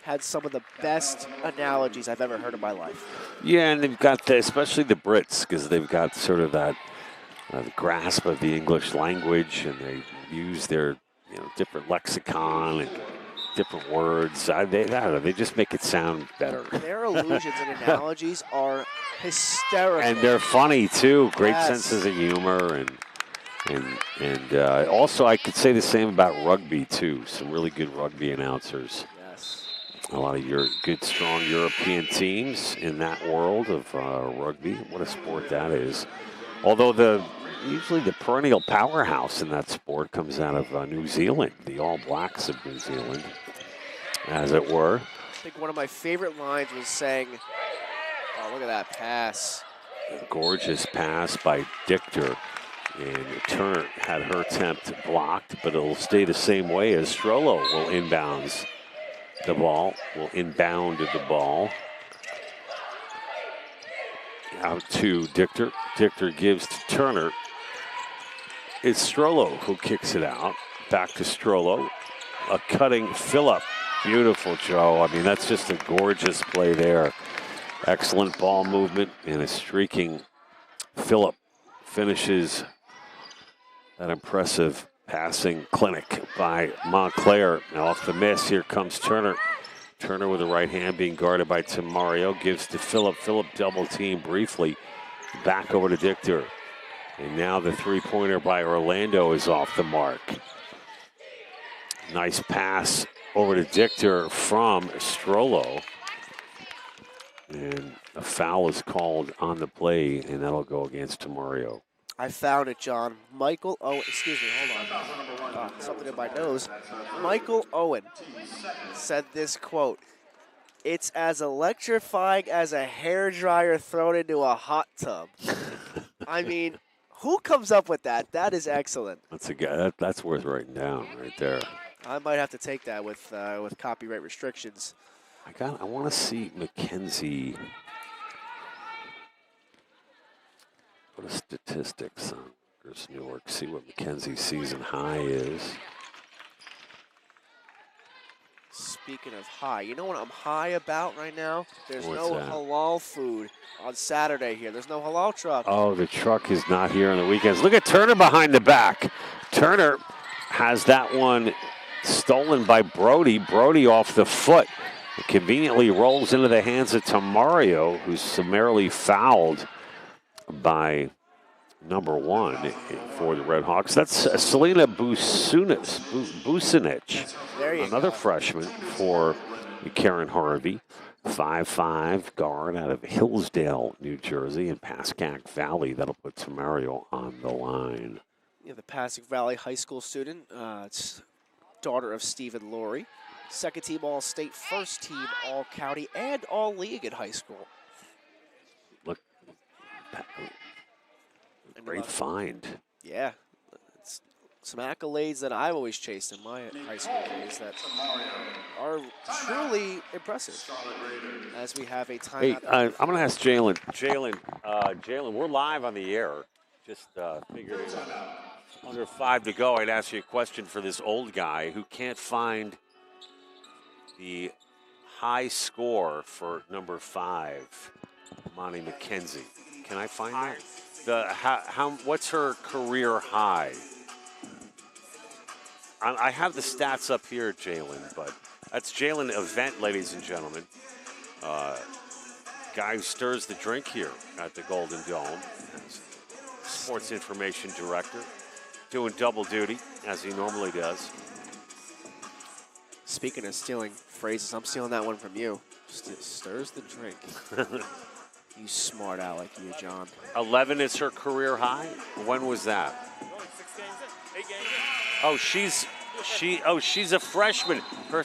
Had some of the best analogies I've ever heard in my life. Yeah, and they've got, especially the Brits, because they've got sort of that the grasp of the English language, and they use their different lexicon and different words. They just make it sound better. Their allusions and analogies are hysterical, and they're funny too. Great Yes. senses of humor, and also I could say the same about rugby too. Some really good rugby announcers. Yes. A lot of your good, strong European teams in that world of rugby. What a sport that is. Although usually the perennial powerhouse in that sport comes out of New Zealand, the All Blacks of New Zealand, as it were. I think one of my favorite lines was saying, oh, look at that pass. A gorgeous pass by Dichter. And Turner had her attempt blocked, but it'll stay the same way as Strollo will inbound the ball. Out to Dichter. Dichter gives to Turner. It's Strollo who kicks it out. Back to Strollo. A cutting Phillip. Beautiful, Joe. I mean, that's just a gorgeous play there. Excellent ball movement and a streaking Phillip finishes that impressive passing clinic by Montclair. Now off the miss, here comes Turner. Turner with the right hand being guarded by Tim Mario. Gives to Phillip. Phillip double team briefly. Back over to Dichter. And now the three-pointer by Orlando is off the mark. Nice pass over to Dichter from Strollo. And a foul is called on the play, and that'll go against Tamario. I found it, John. Michael Owen, excuse me, hold on. Something in my nose. Michael Owen said this quote, "It's as electrifying as a hairdryer thrown into a hot tub." I mean, who comes up with that? That is excellent. That's a guy. That's worth writing down right there. I might have to take that with copyright restrictions. I want to see McKenzie. What a statistics on Chris Newark. See what McKenzie's season high is. Speaking of high, you know what I'm high about right now? There's What's no that? halal food on Saturday here. There's no halal truck. Oh, the truck is not here on the weekends. Look at Turner behind the back. Turner has that one stolen by Brody. Brody off the foot. It conveniently rolls into the hands of Tamario, who's summarily fouled by number 1 for the Red Hawks. That's Selena Bucinic, another freshman for Karen Harvey. 5'5" guard out of Hillsdale, New Jersey, and Pascack Valley. That'll put Tamario on the line. You know, the Pascack Valley High School student, it's daughter of Stephen Laurie. Second team All-State, first team All-County, and All-League in high school. Look, great find. Yeah, it's some accolades that I've always chased in my high school days that are truly impressive. As we have a timeout. Hey, I'm going to ask Jalen. Jalen, we're live on the air. Just figured it out. Under 5 to go, I'd ask you a question for this old guy who can't find the high score for number 5, Monty McKenzie. Can I find that? What's her career high? I have the stats up here, Jalen, but that's Jalen Event, ladies and gentlemen. Guy who stirs the drink here at the Golden Dome. Sports information director, doing double duty as he normally does. Speaking of stealing phrases, I'm stealing that one from you. Stirs the drink. You smart aleck, you, John. 11 is her career high. When was that? 8 games. Oh, she's a freshman. Her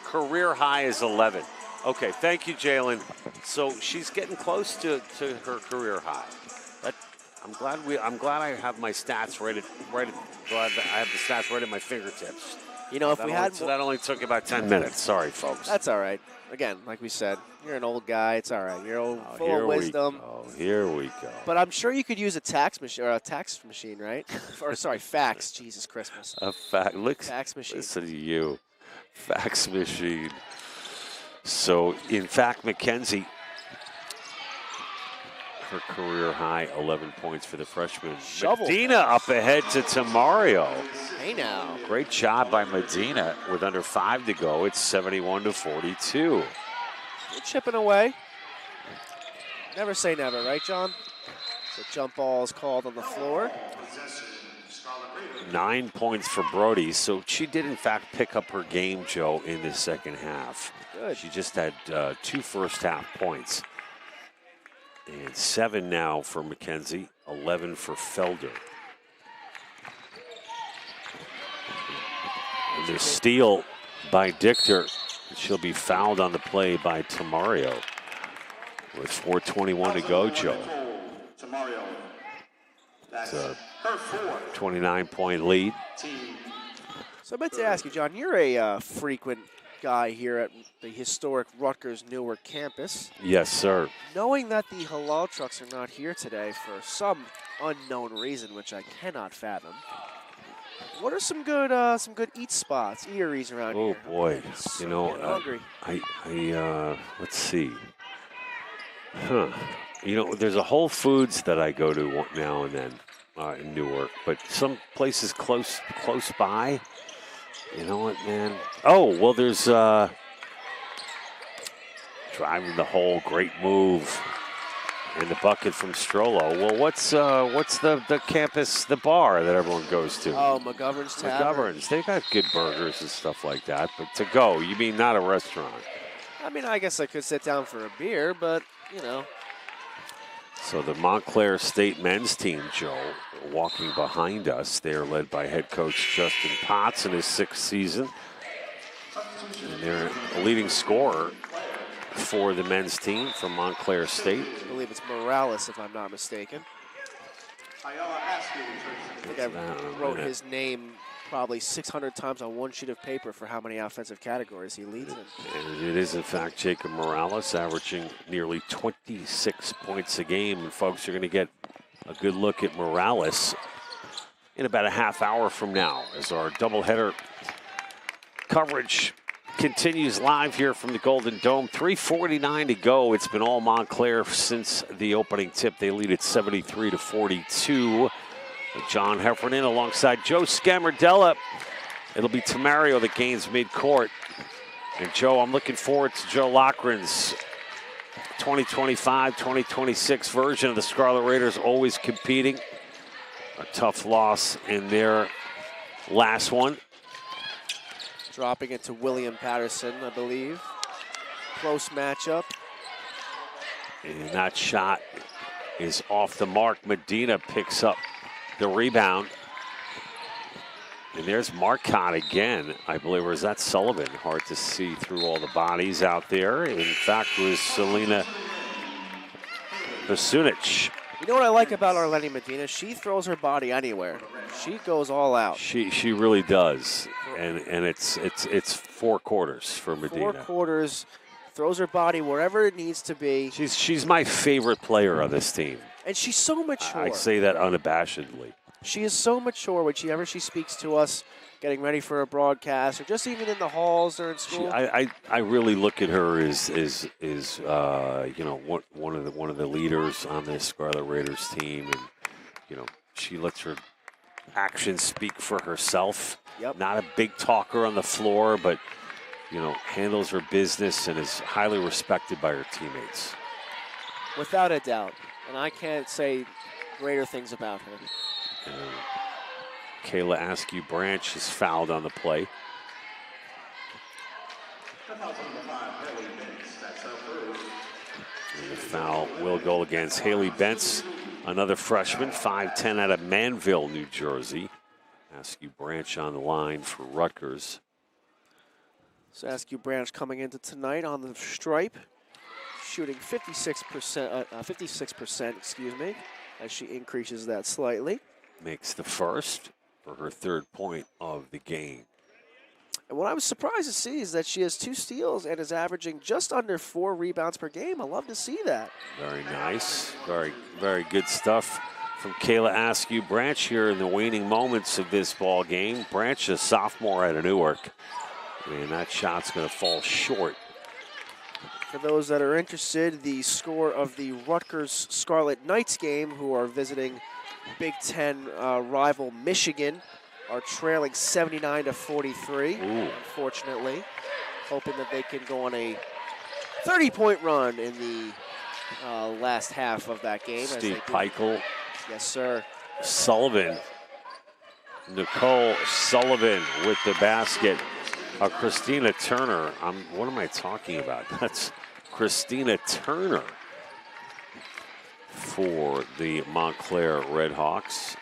career high is 11. Okay, thank you, Jalen. So she's getting close to her career high. I'm glad I have my stats right at glad that I have the stats right at my fingertips. You know, if we had that only took about 10 minutes. Sorry, folks. That's all right. Again, like we said, you're an old guy. It's all right. You're full of wisdom. Here we go. But I'm sure you could use a tax machine, right? Or sorry, fax. Jesus Christmas. Fax machine. Listen to you. Fax machine. So, in fact, McKenzie, her career high, 11 points for the freshman. Shovel. Medina up ahead to Tamario. Hey now. Great job by Medina with under 5 to go. It's 71-42. You're chipping away. Never say never, right, John? The jump ball is called on the floor. 9 points for Brody. So she did, in fact, pick up her game, Joe, in the second half. Good. She just had 2 first-half points. And 7 now for McKenzie, 11 for Felder. And the steal by Dichter. She'll be fouled on the play by Tamario. With 4:21 to go, Joe. It's a 29-point lead. So I meant to ask you, John, you're a frequent guy here at the historic Rutgers Newark campus. Yes, sir. Knowing that the halal trucks are not here today for some unknown reason, which I cannot fathom, what are some good eat spots, eateries around here? Oh boy, I'm hungry. Let's see. There's a Whole Foods that I go to now and then in Newark, but some places close by. You know what, man? Oh, well, there's driving the hole, great move. And the bucket from Strollo. Well, what's the campus, the bar that everyone goes to? Oh, McGovern's Tavern. McGovern's. They got good burgers and stuff like that. But to go, you mean not a restaurant? I mean, I guess I could sit down for a beer, but, So the Montclair State men's team, Joe, walking behind us. They're led by head coach Justin Potts in his 6th season. And they're a leading scorer for the men's team from Montclair State. I believe it's Morales, if I'm not mistaken. I think I wrote his name probably 600 times on one sheet of paper for how many offensive categories he leads in. And it is, in fact, Jacob Morales averaging nearly 26 points a game. And, folks, you're going to get a good look at Morales in about a half hour from now as our doubleheader coverage continues live here from the Golden Dome. 3:49 to go. It's been all Montclair since the opening tip. They lead at 73-42. John Heffernan alongside Joe Scamardella. It'll be Tamario that gains midcourt. And Joe, I'm looking forward to Joe Loughran's 2025-2026 version of the Scarlet Raiders, always competing. A tough loss in their last one. Dropping it to William Patterson, I believe. Close matchup. And that shot is off the mark. Medina picks up the rebound. And there's Marcotte again, I believe, or is that Sullivan? Hard to see through all the bodies out there. In fact, it was Selena Vasunic You know what I like about Arlene Medina? She throws her body anywhere. She goes all out. She really does, and it's 4 quarters for Medina. 4 quarters, throws her body wherever it needs to be. She's my favorite player on this team. And she's so mature. I say that unabashedly. She is so mature whenever she speaks to us, getting ready for a broadcast, or just even in the halls during school. I really look at her as you know, one of the leaders on this Scarlet Raiders team, and you know, she lets her actions speak for herself. Yep. Not a big talker on the floor, but you know, handles her business and is highly respected by her teammates. Without a doubt, and I can't say greater things about her. Kayla Askew Branch is fouled on the play. And the foul will go against Haley Bentz, another freshman, 5'10", out of Manville, New Jersey. Askew Branch on the line for Rutgers. So Askew Branch coming into tonight on the stripe, shooting 56%, excuse me, as she increases that slightly. Makes the first for her 3rd point of the game. And what I was surprised to see is that she has 2 steals and is averaging just under 4 rebounds per game. I love to see that. Very nice. Very, very good stuff from Kayla Askew Branch here in the waning moments of this ball game. Branch, a sophomore out of Newark. And that shot's going to fall short. For those that are interested, the score of the Rutgers Scarlet Knights game, who are visiting Big Ten rival Michigan, are trailing 79-43, unfortunately. Hoping that they can go on a 30-point run in the last half of that game. Steve Peichel. Yes, sir. Sullivan. Nicole Sullivan with the basket. Christina Turner. What am I talking about? That's Christina Turner for the Montclair Redhawks.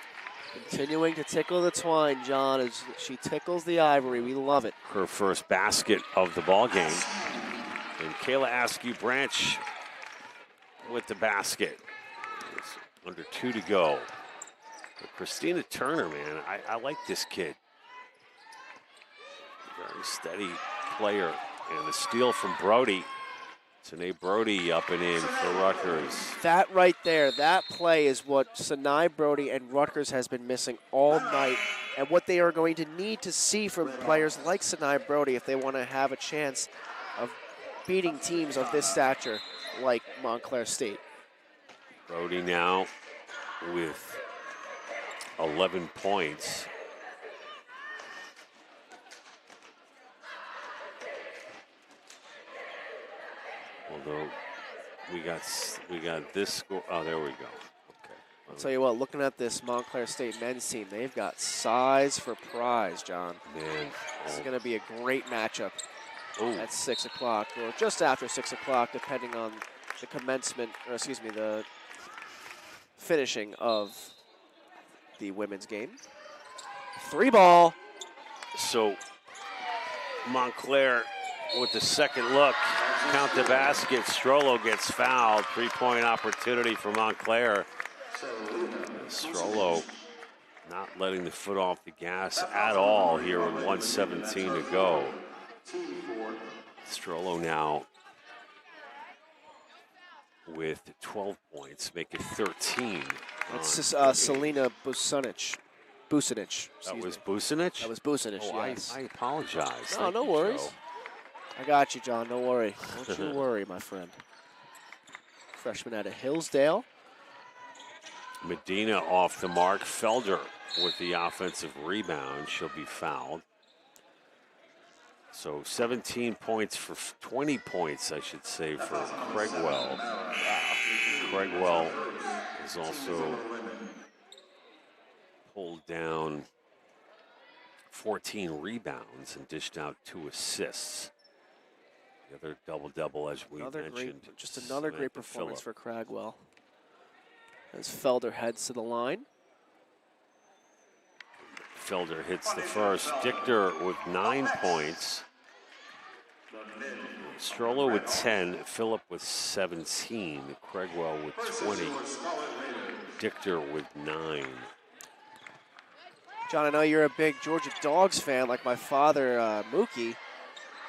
Continuing to tickle the twine, John, as she tickles the ivory. We love it. Her first basket of the ball game. And Kayla Askew Branch with the basket. There's under 2 to go. But Christina Turner, man, I like this kid. Very steady player. And the steal from Brody. Sanae Brody up and in for Rutgers. That right there, that play is what Sanae Brody and Rutgers has been missing all night, and what they are going to need to see from players like Sanae Brody if they want to have a chance of beating teams of this stature like Montclair State. Brody now with 11 points. Although we got this score. Oh, there we go. Okay. I'll tell you what, looking at this Montclair State men's team, they've got size for prize, John. Man. This is going to be a great matchup at 6 o'clock, or just after 6 o'clock, depending on the commencement, or excuse me, the finishing of the women's game. 3 ball. So Montclair with the second look. Count the basket. Strollo gets fouled. 3-point opportunity for Montclair. Strollo not letting the foot off the gas at all here with 1:17 to go. Strollo now with 12 points, make it 13. It's Selena Busanic. That was Busanic? That was Busanic, oh, yes. I apologize. No, no worries. Joe. I got you, John. Don't worry. Don't you worry, my friend. Freshman out of Hillsdale. Medina off the mark. Felder with the offensive rebound. She'll be fouled. So 17 points for 20 points, I should say, for Craigwell. Craigwell is also pulled down 14 rebounds and dished out 2 assists. The other double-double, as we mentioned. Just another great performance for Cragwell. As Felder heads to the line. Felder hits the first. Dichter with 9 points. Strollo with 10. Phillip with 17. Craigwell with 20. Dichter with 9. John, I know you're a big Georgia Dogs fan, like my father, Mookie.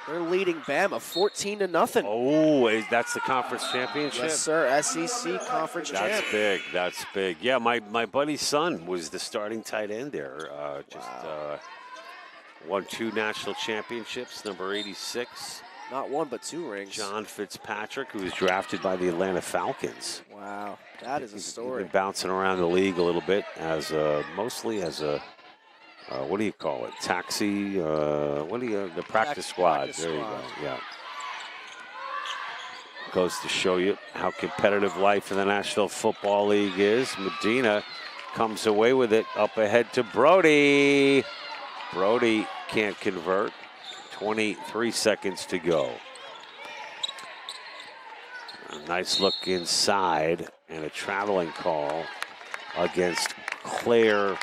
They're leading Bama 14-0. Oh, that's the conference championship? Yes, sir. SEC conference champ. That's big. That's big. Yeah, my buddy's son was the starting tight end there. Won 2 national championships, number 86. Not 1, but 2 rings. John Fitzpatrick, who was drafted by the Atlanta Falcons. Wow, that is a story. He's been bouncing around the league a little bit mostly as a what do you call it? Taxi? The practice squad. Practice there you squad. go. Yeah. Goes to show you how competitive life in the National Football League is. Medina comes away with it up ahead to Brody. Brody can't convert. 23 seconds to go. A nice look inside and a traveling call against Claire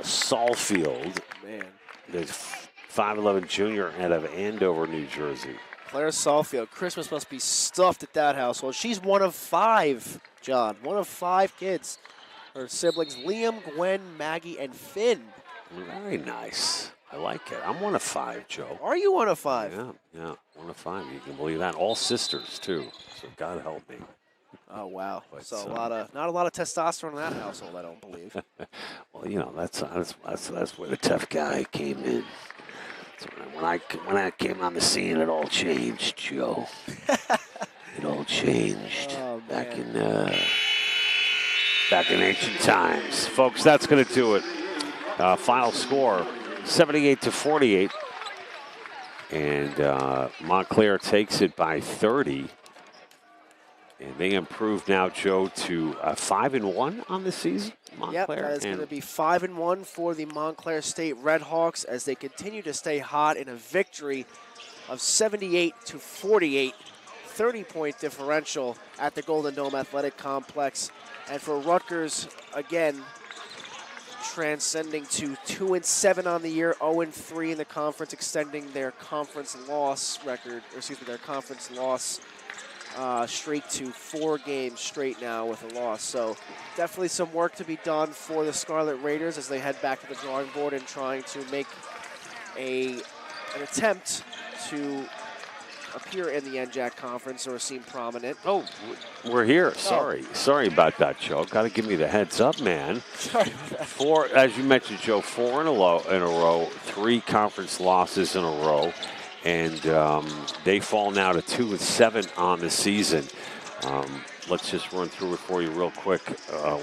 Salfield. Man. The 5'11" junior out of Andover, New Jersey. Claire Salfield. Christmas must be stuffed at that household. She's one of 5, John. One of 5 kids. Her siblings, Liam, Gwen, Maggie, and Finn. Very nice. I like it. I'm one of 5, Joe. Are you one of 5? Yeah, one of 5. You can believe that. All sisters, too. So God help me. Oh, wow. But, So not a lot of testosterone in that household, I don't believe. Well, you know, that's where the tough guy came in. So when I came on the scene, it all changed, Joe. It all changed back in ancient times, folks. That's going to do it. Final score: 78-48, and Montclair takes it by 30. And they improve now, Joe, to 5-1 on the season. Montclair. Yep, that is going to be 5-1 for the Montclair State Redhawks as they continue to stay hot in a victory of 78-48, 30-point differential at the Golden Dome Athletic Complex. And for Rutgers, again, transcending to 2-7 on the year, 0-3 in the conference, extending their conference loss record, or excuse me, their conference loss streak to 4 games straight now with a loss. So definitely some work to be done for the Scarlet Raiders as they head back to the drawing board and trying to make an attempt to appear in the NJAC conference or seem prominent. Oh, we're here. Sorry about that, Joe. Got to give me the heads up, man. Sorry. 4, as you mentioned, Joe, 4 in a row, 3 conference losses in a row. And they fall now to 2-7 on the season. Let's just run through it for you real quick.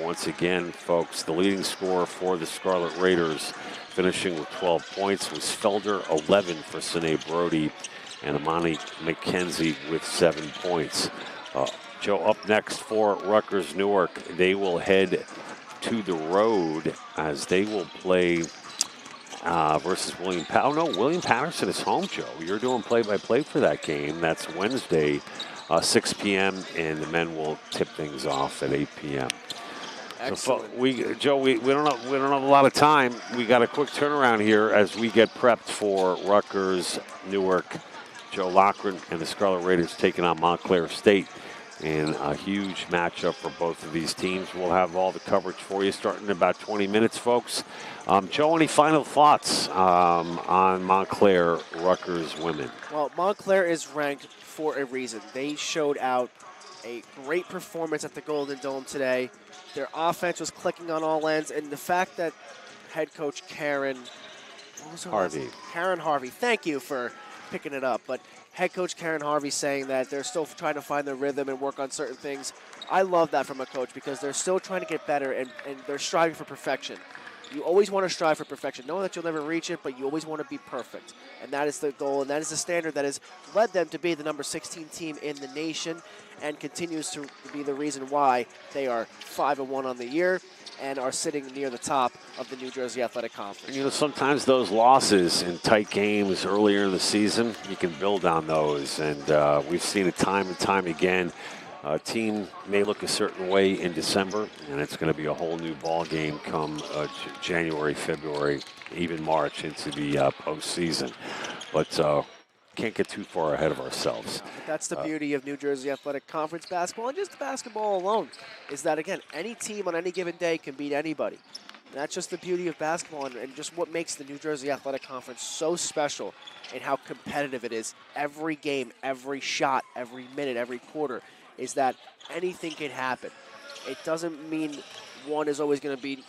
Once again, folks, the leading scorer for the Scarlet Raiders, finishing with 12 points, was Felder, 11 for Sine Brody, and Amani McKenzie with 7 points. Joe, up next for Rutgers Newark, they will head to the road as they will play versus William Patterson. Oh, no, William Patterson is home, Joe. You're doing play-by-play for that game. That's Wednesday, 6 p.m., and the men will tip things off at 8 p.m. Excellent. So, Joe, we don't have a lot of time. We got a quick turnaround here as we get prepped for Rutgers, Newark, Joe Loughran, and the Scarlet Raiders taking on Montclair State. And a huge matchup for both of these teams. We'll have all the coverage for you starting in about 20 minutes, folks. Joe, any final thoughts on Montclair, Rutgers women? Well, Montclair is ranked for a reason. They showed out a great performance at the Golden Dome today. Their offense was clicking on all ends, and the fact that head coach Karen Harvey, thank you for picking it up, but head coach Karen Harvey saying that they're still trying to find their rhythm and work on certain things. I love that from a coach because they're still trying to get better and they're striving for perfection. You always want to strive for perfection, knowing that you'll never reach it, but you always want to be perfect. And that is the goal, and that is the standard that has led them to be the number 16 team in the nation and continues to be the reason why they are 5-1 on the year and are sitting near the top of the New Jersey Athletic Conference. You know, sometimes those losses in tight games earlier in the season, you can build on those. And we've seen it time and time again. A team may look a certain way in December, and it's going to be a whole new ball game come January, February, even March into the postseason. But can't get too far ahead of ourselves. That's the beauty of New Jersey Athletic Conference basketball, and just basketball alone, is that, again, any team on any given day can beat anybody. And that's just the beauty of basketball and just what makes the New Jersey Athletic Conference so special and how competitive it is. Every game, every shot, every minute, every quarter, is that anything can happen. It doesn't mean one is always going to be,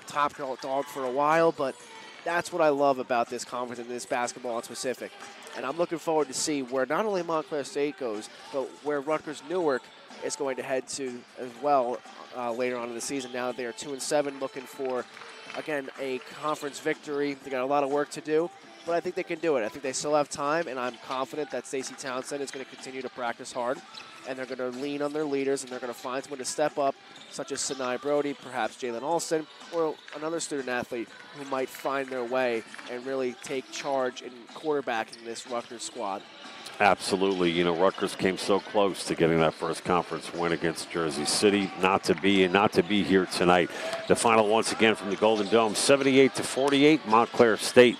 top dog for a while, but that's what I love about this conference and this basketball in specific. And I'm looking forward to see where not only Montclair State goes, but where Rutgers Newark is going to head to as well later on in the season. Now they are 2-7, looking for, again, a conference victory. They got a lot of work to do, but I think they can do it. I think they still have time, and I'm confident that Stacey Townsend is going to continue to practice hard, and they're going to lean on their leaders, and they're going to find someone to step up, such as Sinai Brody, perhaps Jalen Alston, or another student athlete who might find their way and really take charge in quarterbacking this Rutgers squad. Absolutely. Rutgers came so close to getting that first conference win against Jersey City. Not to be here tonight. The final once again from the Golden Dome, 78-48. Montclair State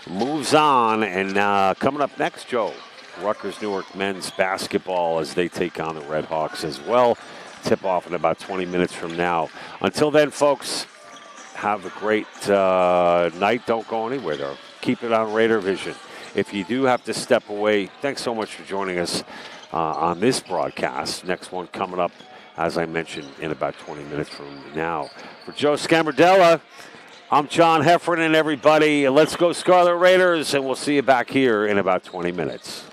moves on. And coming up next, Joe, Rutgers Newark men's basketball as they take on the Red Hawks as well. Tip off in about 20 minutes from now. Until then, folks, have a great night. Don't go anywhere, though. Keep it on Raider Vision. If you do have to step away, thanks so much for joining us on this broadcast. Next one coming up, as I mentioned, in about 20 minutes from now. For Joe Scamardella, I'm John Heffernan, everybody. Let's go Scarlet Raiders, and we'll see you back here in about 20 minutes.